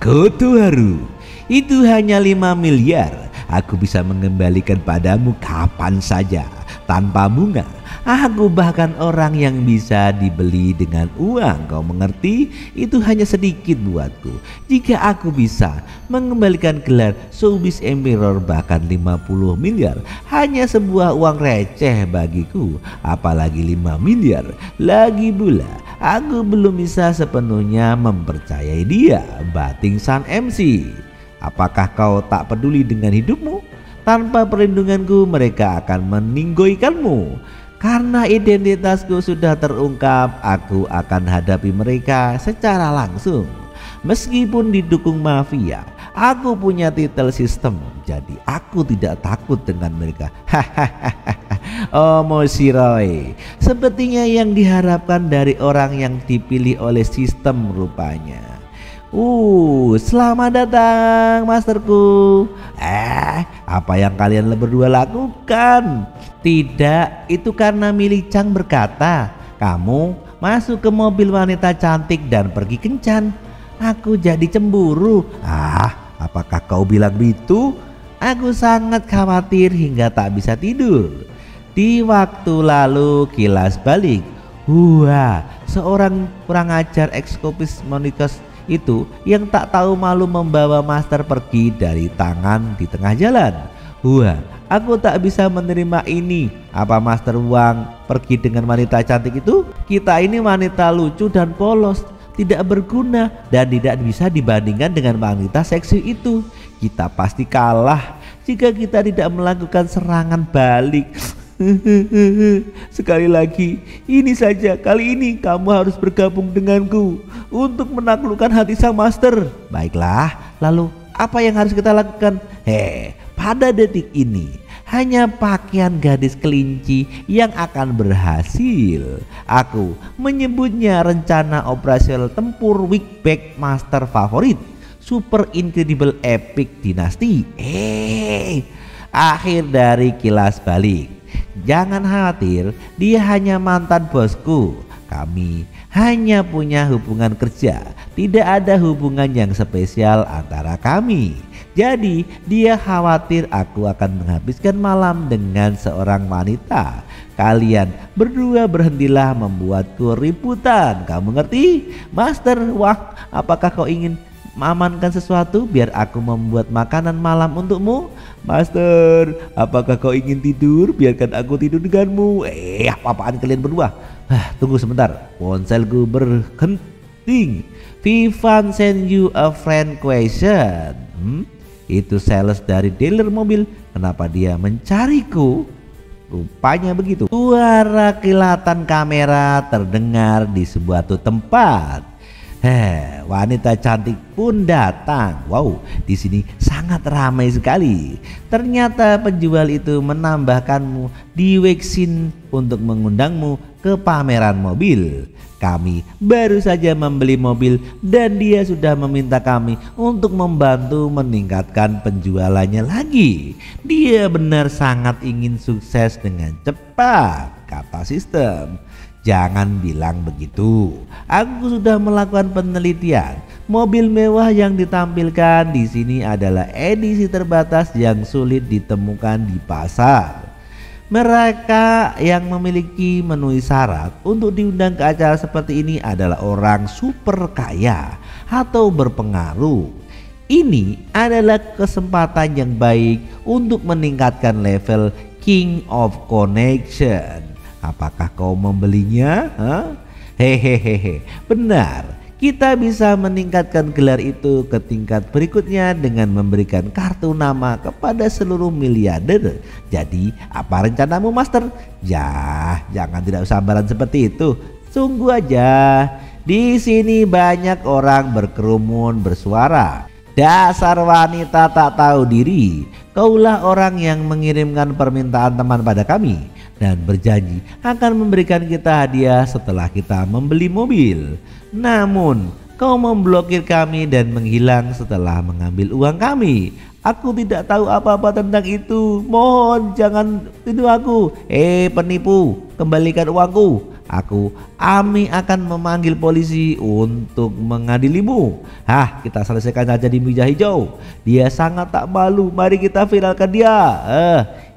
Koto Haru, itu hanya 5 miliar. Aku bisa mengembalikan padamu kapan saja tanpa bunga. Aku bahkan orang yang bisa dibeli dengan uang. Kau mengerti? Itu hanya sedikit buatku. Jika aku bisa mengembalikan gelar Showbiz Emperor bahkan 50 miliar, hanya sebuah uang receh bagiku. Apalagi 5 miliar. Lagi pula, aku belum bisa sepenuhnya mempercayai dia, Bating San MC. Apakah kau tak peduli dengan hidupmu? Tanpa perlindunganku mereka akan meninggoikanmu. Karena identitasku sudah terungkap, aku akan hadapi mereka secara langsung. Meskipun didukung mafia, aku punya titel sistem, jadi aku tidak takut dengan mereka. Omoshiroi, sepertinya yang diharapkan dari orang yang dipilih oleh sistem rupanya. Selamat datang masterku. Apa yang kalian berdua lakukan? Tidak, itu karena Millie Chang berkata kamu masuk ke mobil wanita cantik dan pergi kencan. Aku jadi cemburu. Apakah kau bilang begitu? Aku sangat khawatir hingga tak bisa tidur. Di waktu lalu kilas balik. Seorang kurang ajar ekskopis Monikas itu yang tak tahu malu membawa master pergi dari tangan di tengah jalan. Aku tak bisa menerima ini. Apa Master Wang pergi dengan wanita cantik itu? Kita ini wanita lucu dan polos, tidak berguna dan tidak bisa dibandingkan dengan wanita seksi itu. Kita pasti kalah jika kita tidak melakukan serangan balik. Sekali lagi, ini saja, kali ini kamu harus bergabung denganku untuk menaklukkan hati sang master. Baiklah, lalu apa yang harus kita lakukan? Pada detik ini hanya pakaian gadis kelinci yang akan berhasil. Aku menyebutnya rencana operasional tempur Wigback Master favorit, Super Incredible Epic Dynasty. Akhir dari kilas balik. Jangan khawatir, dia hanya mantan bosku. Kami hanya punya hubungan kerja, tidak ada hubungan yang spesial antara kami. Jadi dia khawatir aku akan menghabiskan malam dengan seorang wanita. Kalian berdua berhentilah membuatku ributan. Kamu ngerti? Master Wang, apakah kau ingin mengamankan sesuatu biar aku membuat makanan malam untukmu? Master, apakah kau ingin tidur? Biarkan aku tidur denganmu. Apa-apaan kalian berdua? Tunggu sebentar, ponselku berhenting. Vivan send you a friend question. Itu sales dari dealer mobil. Kenapa dia mencariku? Rupanya begitu. Suara kilatan kamera terdengar di sebuah tempat. Wanita cantik pun datang. Wow, di sini sangat ramai sekali. Ternyata penjual itu menambahkanmu di Wexin untuk mengundangmu ke pameran mobil. Kami baru saja membeli mobil dan dia sudah meminta kami untuk membantu meningkatkan penjualannya lagi. Dia benar sangat ingin sukses dengan cepat, kata sistem. Jangan bilang begitu. Aku sudah melakukan penelitian. Mobil mewah yang ditampilkan di sini adalah edisi terbatas yang sulit ditemukan di pasar. Mereka yang memiliki memenuhi syarat untuk diundang ke acara seperti ini adalah orang super kaya atau berpengaruh. Ini adalah kesempatan yang baik untuk meningkatkan level King of Connection. Apakah kau membelinya? Hehehe, benar. Kita bisa meningkatkan gelar itu ke tingkat berikutnya dengan memberikan kartu nama kepada seluruh miliarder. Jadi apa rencanamu, Master? Ya, jangan tidak sabaran seperti itu. Sungguh aja. Di sini banyak orang berkerumun bersuara. Dasar wanita tak tahu diri. Kaulah orang yang mengirimkan permintaan teman pada kami dan berjanji akan memberikan kita hadiah setelah kita membeli mobil. Namun kau memblokir kami dan menghilang setelah mengambil uang kami. Aku tidak tahu apa-apa tentang itu. Mohon jangan tuduh aku. Penipu, kembalikan uangku. Ami akan memanggil polisi untuk mengadilimu. Kita selesaikan saja di meja hijau. Dia sangat tak malu. Mari kita viralkan dia.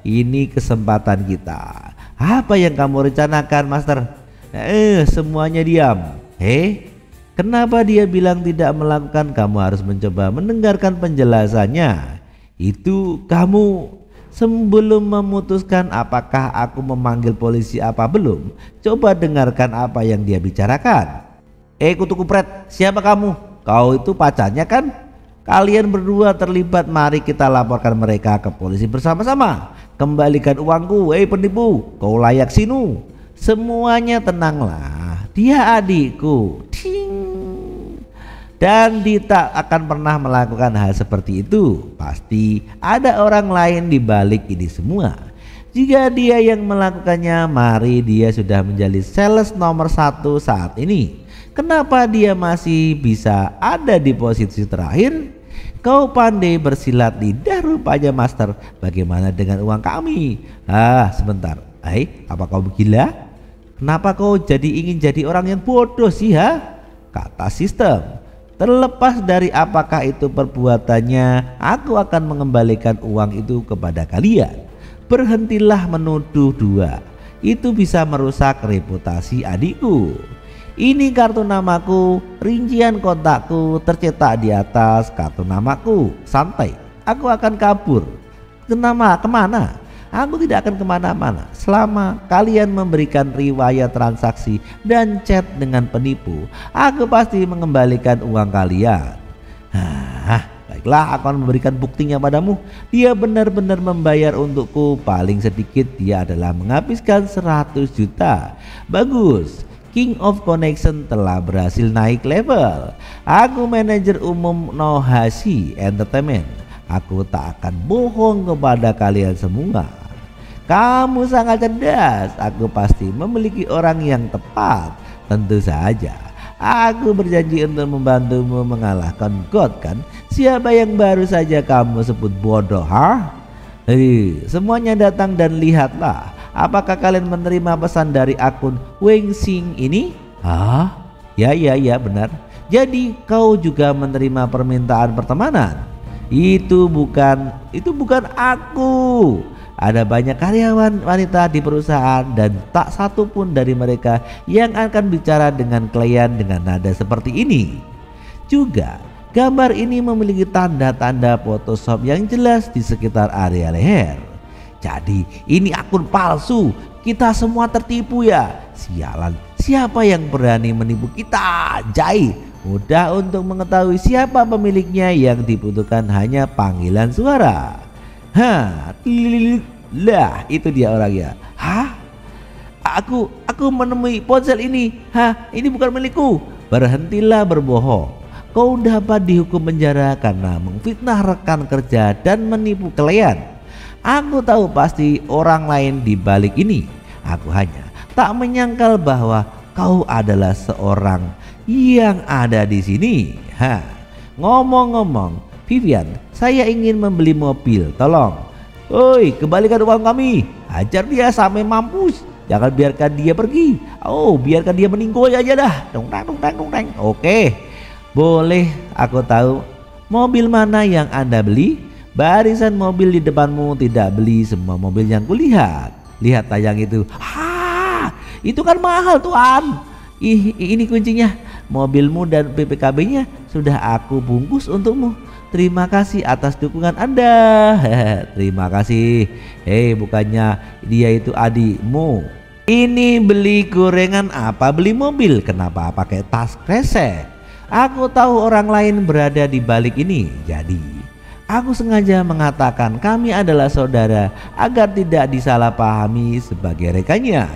Ini kesempatan kita. Apa yang kamu rencanakan, Master? Semuanya diam. Kenapa dia bilang tidak melakukan? Kamu harus mencoba mendengarkan penjelasannya. Itu kamu sebelum memutuskan apakah aku memanggil polisi apa belum. Coba dengarkan apa yang dia bicarakan. Kutu kupret, siapa kamu? Kau itu pacarnya kan? Kalian berdua terlibat, mari kita laporkan mereka ke polisi bersama-sama. Kembalikan uangku, penipu, kau layak sinu. Semuanya tenanglah, dia adikku. Dan dia tak akan pernah melakukan hal seperti itu. Pasti ada orang lain di balik ini semua. Jika dia yang melakukannya, mari dia sudah menjadi sales nomor 1 saat ini. Kenapa dia masih bisa ada di posisi terakhir? Kau pandai bersilat lidah rupanya, Master. Bagaimana dengan uang kami? Sebentar. Apa kau gila? Kenapa kau ingin jadi orang yang bodoh sih, kata sistem. Terlepas dari apakah itu perbuatannya, aku akan mengembalikan uang itu kepada kalian. Berhentilah menuduh dua. Itu bisa merusak reputasi adikku. Ini kartu namaku, rincian kontakku tercetak di atas kartu namaku. Santai, aku akan kabur. Kemana? Aku tidak akan kemana-mana selama kalian memberikan riwayat transaksi dan chat dengan penipu. Aku pasti mengembalikan uang kalian. Baiklah, aku akan memberikan buktinya padamu. Dia benar-benar membayar untukku. Paling sedikit dia adalah menghabiskan 100 juta. Bagus, King of Connection telah berhasil naik level. Aku manajer umum Nohashi Entertainment. Aku tak akan bohong kepada kalian semua. Kamu sangat cerdas. Aku pasti memiliki orang yang tepat. Tentu saja. Aku berjanji untuk membantumu mengalahkan God kan? Siapa yang baru saja kamu sebut bodoh, semuanya datang dan lihatlah. Apakah kalian menerima pesan dari akun Wexin ini? Ya benar. Jadi kau juga menerima permintaan pertemanan? Itu bukan aku. Ada banyak karyawan wanita di perusahaan dan tak satu pun dari mereka yang akan bicara dengan klien dengan nada seperti ini. Juga gambar ini memiliki tanda-tanda Photoshop yang jelas di sekitar area leher. Jadi ini akun palsu. Kita semua tertipu ya. Sialan, siapa yang berani menipu kita? Jai. Mudah untuk mengetahui siapa pemiliknya, yang dibutuhkan hanya panggilan suara. Lah, itu dia orangnya. Aku menemui ponsel ini. Ini bukan milikku. berhentilah berbohong. Kau dapat dihukum penjara karena memfitnah rekan kerja dan menipu klien. Aku tahu pasti orang lain di balik ini. Aku hanya tak menyangkal bahwa kau adalah seorang yang ada di sini. Ngomong-ngomong, Vivian, saya ingin membeli mobil. Tolong, oi, kembalikan uang kami. Hajar dia sampai mampus. Jangan biarkan dia pergi. Oh, biarkan dia meninggoy aja dah. Dong tang. Oke, boleh. Aku tahu mobil mana yang Anda beli. Barisan mobil di depanmu tidak beli semua mobil yang kulihat. Lihat tayang itu. Itu kan mahal tuan. Ini kuncinya. Mobilmu dan PPKB-nya sudah aku bungkus untukmu. Terima kasih atas dukungan Anda. Terima kasih. Bukannya dia itu adikmu. Ini beli gorengan apa beli mobil? Kenapa pakai tas kresek? Aku tahu orang lain berada di balik ini. Jadi aku sengaja mengatakan kami adalah saudara agar tidak disalahpahami sebagai rekannya.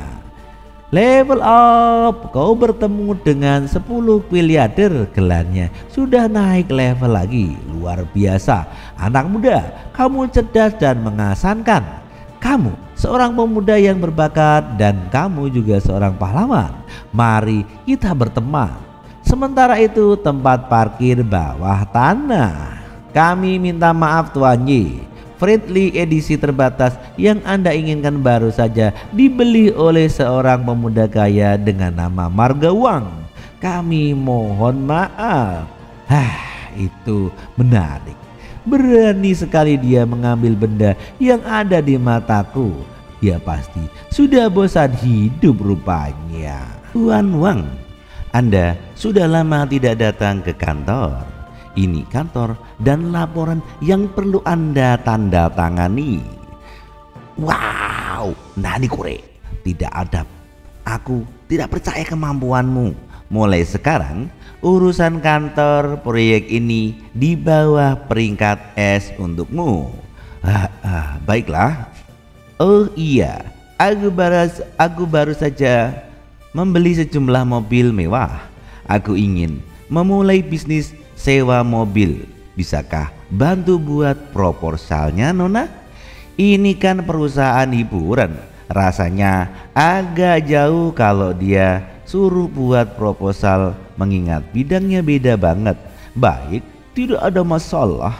Level up, kau bertemu dengan 10 miliarder, gelarnya sudah naik level lagi. Luar biasa, anak muda, kamu cerdas dan mengesankan. Kamu seorang pemuda yang berbakat dan kamu juga seorang pahlawan. Mari kita berteman. Sementara itu tempat parkir bawah tanah. Kami minta maaf Tuan Y. Friendly edisi terbatas yang Anda inginkan baru saja dibeli oleh seorang pemuda kaya dengan nama Marga Wang. Kami mohon maaf. Itu menarik. Berani sekali dia mengambil benda yang ada di mataku. Dia pasti sudah bosan hidup rupanya. Tuan Wang, Anda sudah lama tidak datang ke kantor. Ini kantor dan laporan yang perlu Anda tanda tangani. Wow, nani kure, tidak ada. Aku tidak percaya kemampuanmu. Mulai sekarang urusan kantor proyek ini di bawah peringkat S untukmu. Baiklah. Oh iya, aku baru saja membeli sejumlah mobil mewah. Aku ingin memulai bisnis sewa mobil. Bisakah bantu buat proposalnya, Nona? Ini kan perusahaan hiburan. Rasanya agak jauh kalau dia suruh buat proposal mengingat bidangnya beda banget. Baik, tidak ada masalah.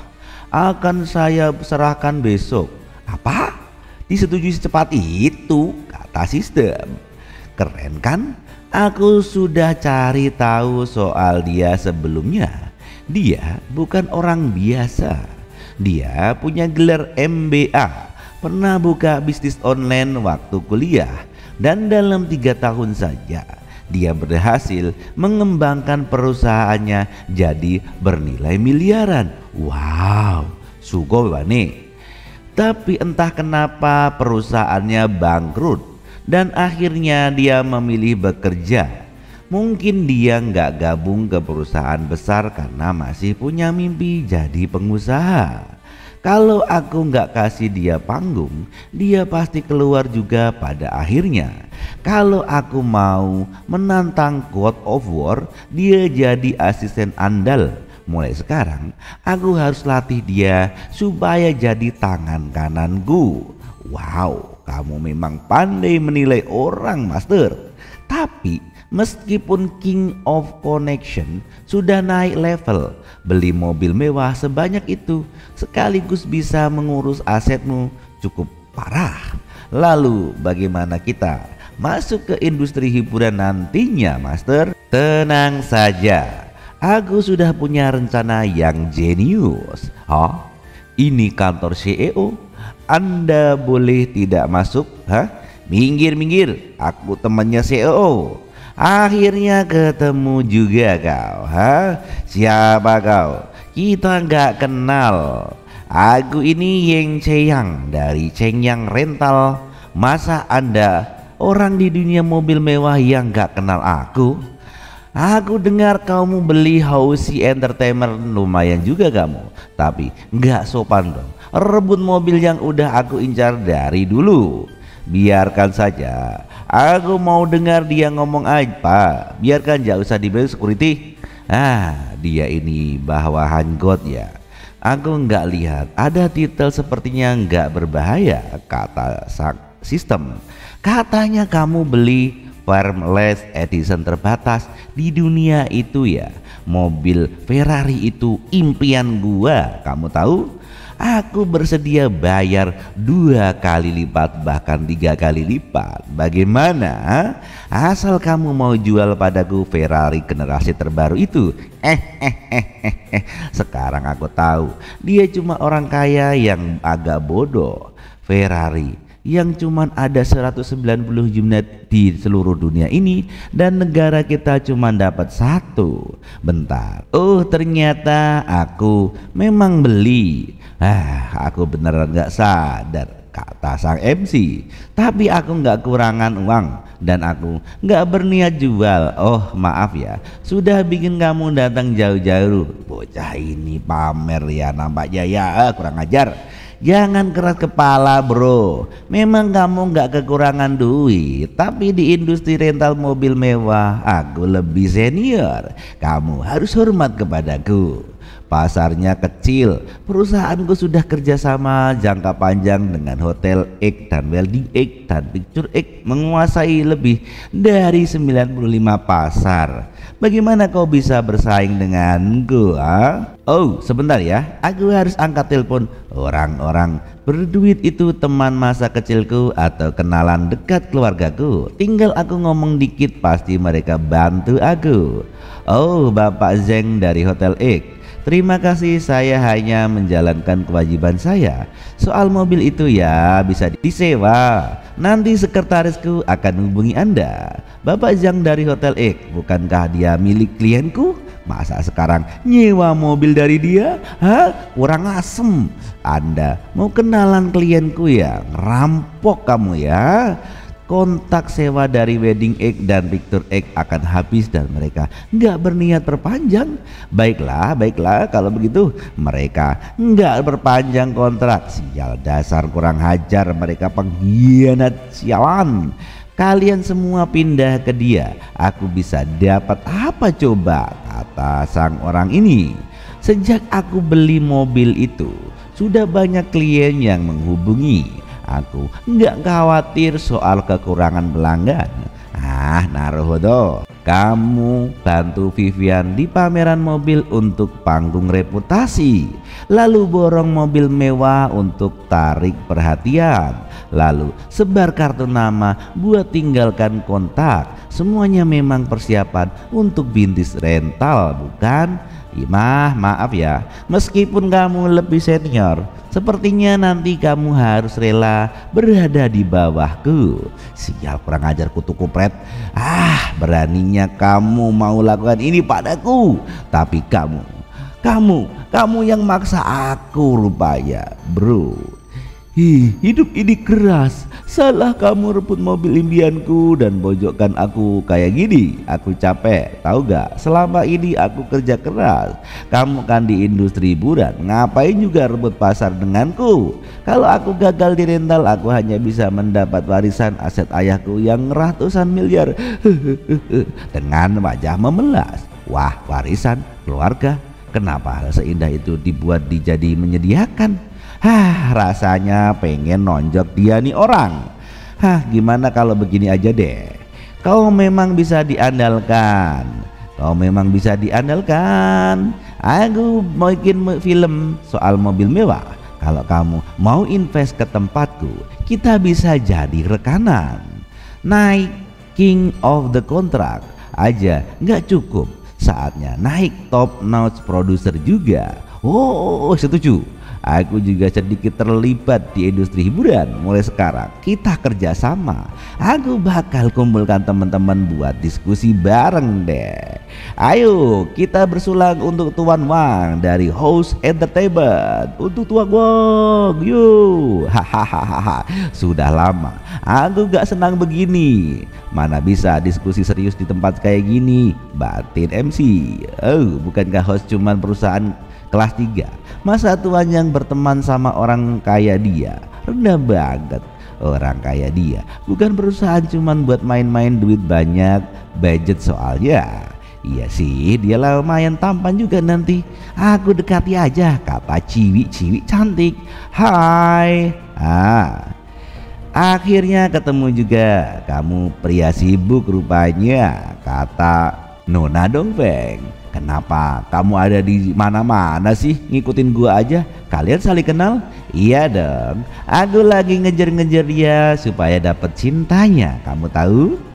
Akan saya serahkan besok. Apa? Disetujui secepat itu, kata sistem. Keren kan? Aku sudah cari tahu soal dia sebelumnya. Dia bukan orang biasa. Dia punya gelar MBA. Pernah buka bisnis online waktu kuliah. Dan dalam 3 tahun saja dia berhasil mengembangkan perusahaannya jadi bernilai miliaran. Wow, sugoi wane. Tapi entah kenapa perusahaannya bangkrut dan akhirnya dia memilih bekerja. Mungkin dia nggak gabung ke perusahaan besar karena masih punya mimpi jadi pengusaha. Kalau aku nggak kasih dia panggung, dia pasti keluar juga pada akhirnya. Kalau aku mau menantang God of War, dia jadi asisten andal. Mulai sekarang, aku harus latih dia supaya jadi tangan kananku. Wow, kamu memang pandai menilai orang, Master. Tapi meskipun King of Connection sudah naik level, beli mobil mewah sebanyak itu sekaligus bisa mengurus asetmu cukup parah. Lalu bagaimana kita masuk ke industri hiburan nantinya, Master? Tenang saja, aku sudah punya rencana yang jenius. Ini kantor CEO, Anda boleh tidak masuk? Minggir, aku temannya CEO. Akhirnya ketemu juga kau. Siapa kau? Kita nggak kenal. Aku ini Yeng Ceyang dari Cengyang Rental. Masa Anda orang di dunia mobil mewah yang nggak kenal aku? Aku dengar kamu beli Hausi Entertainment, lumayan juga kamu. Tapi nggak sopan dong, rebut mobil yang udah aku incar dari dulu. Biarkan saja. Aku mau dengar dia ngomong apa. Biarkan, gak usah dibeli security. Dia ini bawahan God ya. Aku nggak lihat ada titel, sepertinya nggak berbahaya, kata sang sistem. Katanya kamu beli Firmeless edition terbatas di dunia itu ya. Mobil Ferrari itu impian gua, kamu tahu? Aku bersedia bayar 2 kali lipat, bahkan 3 kali lipat. Bagaimana? Asal kamu mau jual padaku Ferrari generasi terbaru itu. Sekarang aku tahu dia cuma orang kaya yang agak bodoh. Ferrari yang cuman ada 190 unit di seluruh dunia ini, dan negara kita cuma dapat 1. Bentar, ternyata aku memang beli. Aku beneran gak sadar, kata sang MC. Tapi aku gak kurangan uang dan aku gak berniat jual. Oh maaf ya, sudah bikin kamu datang jauh-jauh. Bocah ini pamer ya nampaknya ya, kurang ajar. Jangan keras kepala bro, memang kamu gak kekurangan duit, tapi di industri rental mobil mewah aku lebih senior. Kamu harus hormat kepadaku. Pasarnya kecil, perusahaanku sudah kerjasama jangka panjang dengan Hotel X dan Wedding X dan Picture X, menguasai lebih dari 95 pasar. Bagaimana kau bisa bersaing denganku? Oh sebentar ya, aku harus angkat telepon. Orang-orang berduit itu teman masa kecilku atau kenalan dekat keluargaku. Tinggal aku ngomong dikit pasti mereka bantu aku. Oh Bapak Zeng dari Hotel X, terima kasih, saya hanya menjalankan kewajiban saya. Soal mobil itu ya bisa disewa. Nanti sekretarisku akan hubungi Anda. Bapak Zhang dari Hotel X, bukankah dia milik klienku? Masa sekarang nyewa mobil dari dia? Kurang asem. Anda mau kenalan klienku ya? Ngerampok kamu ya. Kontak sewa dari Wedding X dan Picture X akan habis dan mereka nggak berniat perpanjang. Baiklah kalau begitu mereka nggak berpanjang kontrak. Sial, dasar kurang hajar, mereka pengkhianat sialan. Kalian semua pindah ke dia, aku bisa dapat apa coba, kata sang orang ini. Sejak aku beli mobil itu sudah banyak klien yang menghubungi. Aku nggak khawatir soal kekurangan pelanggan. Naruhodo, kamu bantu Vivian di pameran mobil untuk panggung reputasi, lalu borong mobil mewah untuk tarik perhatian, lalu sebar kartu nama buat tinggalkan kontak. Semuanya memang persiapan untuk bisnis rental, bukan? Maaf ya, meskipun kamu lebih senior, sepertinya nanti kamu harus rela berada di bawahku. Sial, kurang ajar kutu kupret. Beraninya kamu mau lakukan ini padaku. Tapi kamu yang maksa aku rupanya, bro. Hidup ini keras. Salah kamu rebut mobil impianku dan bojokkan aku kayak gini. Aku capek, tahu gak? Selama ini aku kerja keras. Kamu kan di industri hiburan, ngapain juga rebut pasar denganku? Kalau aku gagal di rental, aku hanya bisa mendapat warisan aset ayahku yang ratusan miliar. Dengan wajah memelas. Wah, warisan keluarga, kenapa hal seindah itu dibuat dijadi menyediakan? Rasanya pengen nonjok dia nih orang. Gimana kalau begini aja deh. Kau memang bisa diandalkan. Aku mau bikin film soal mobil mewah. Kalau kamu mau invest ke tempatku, kita bisa jadi rekanan. Naik king of the contract aja nggak cukup. Saatnya naik top notch producer juga. Oh, setuju. Aku juga sedikit terlibat di industri hiburan. Mulai sekarang kita kerjasama. Aku bakal kumpulkan teman-teman buat diskusi bareng deh. Ayo kita bersulang untuk Tuan Wang dari House Entertainment. Untuk Tuan Wang, yuk. Sudah lama aku gak senang begini. Mana bisa diskusi serius di tempat kayak gini, batin MC. Bukankah host cuman perusahaan kelas 3? Masa Tuan yang berteman sama orang kaya dia? Rendah banget. Orang kayak dia bukan perusahaan cuman buat main-main duit banyak, budget soalnya. Iya sih, dia lah lumayan tampan juga nanti. Aku dekati aja, kata ciwi-ciwi cantik. Hai. Akhirnya ketemu juga. Kamu pria sibuk rupanya, kata Nona Dongfeng. Kenapa kamu ada di mana-mana sih, ngikutin gua aja? Kalian saling kenal? Iya dong, aku lagi ngejar-ngejar dia supaya dapat cintanya. Kamu tahu?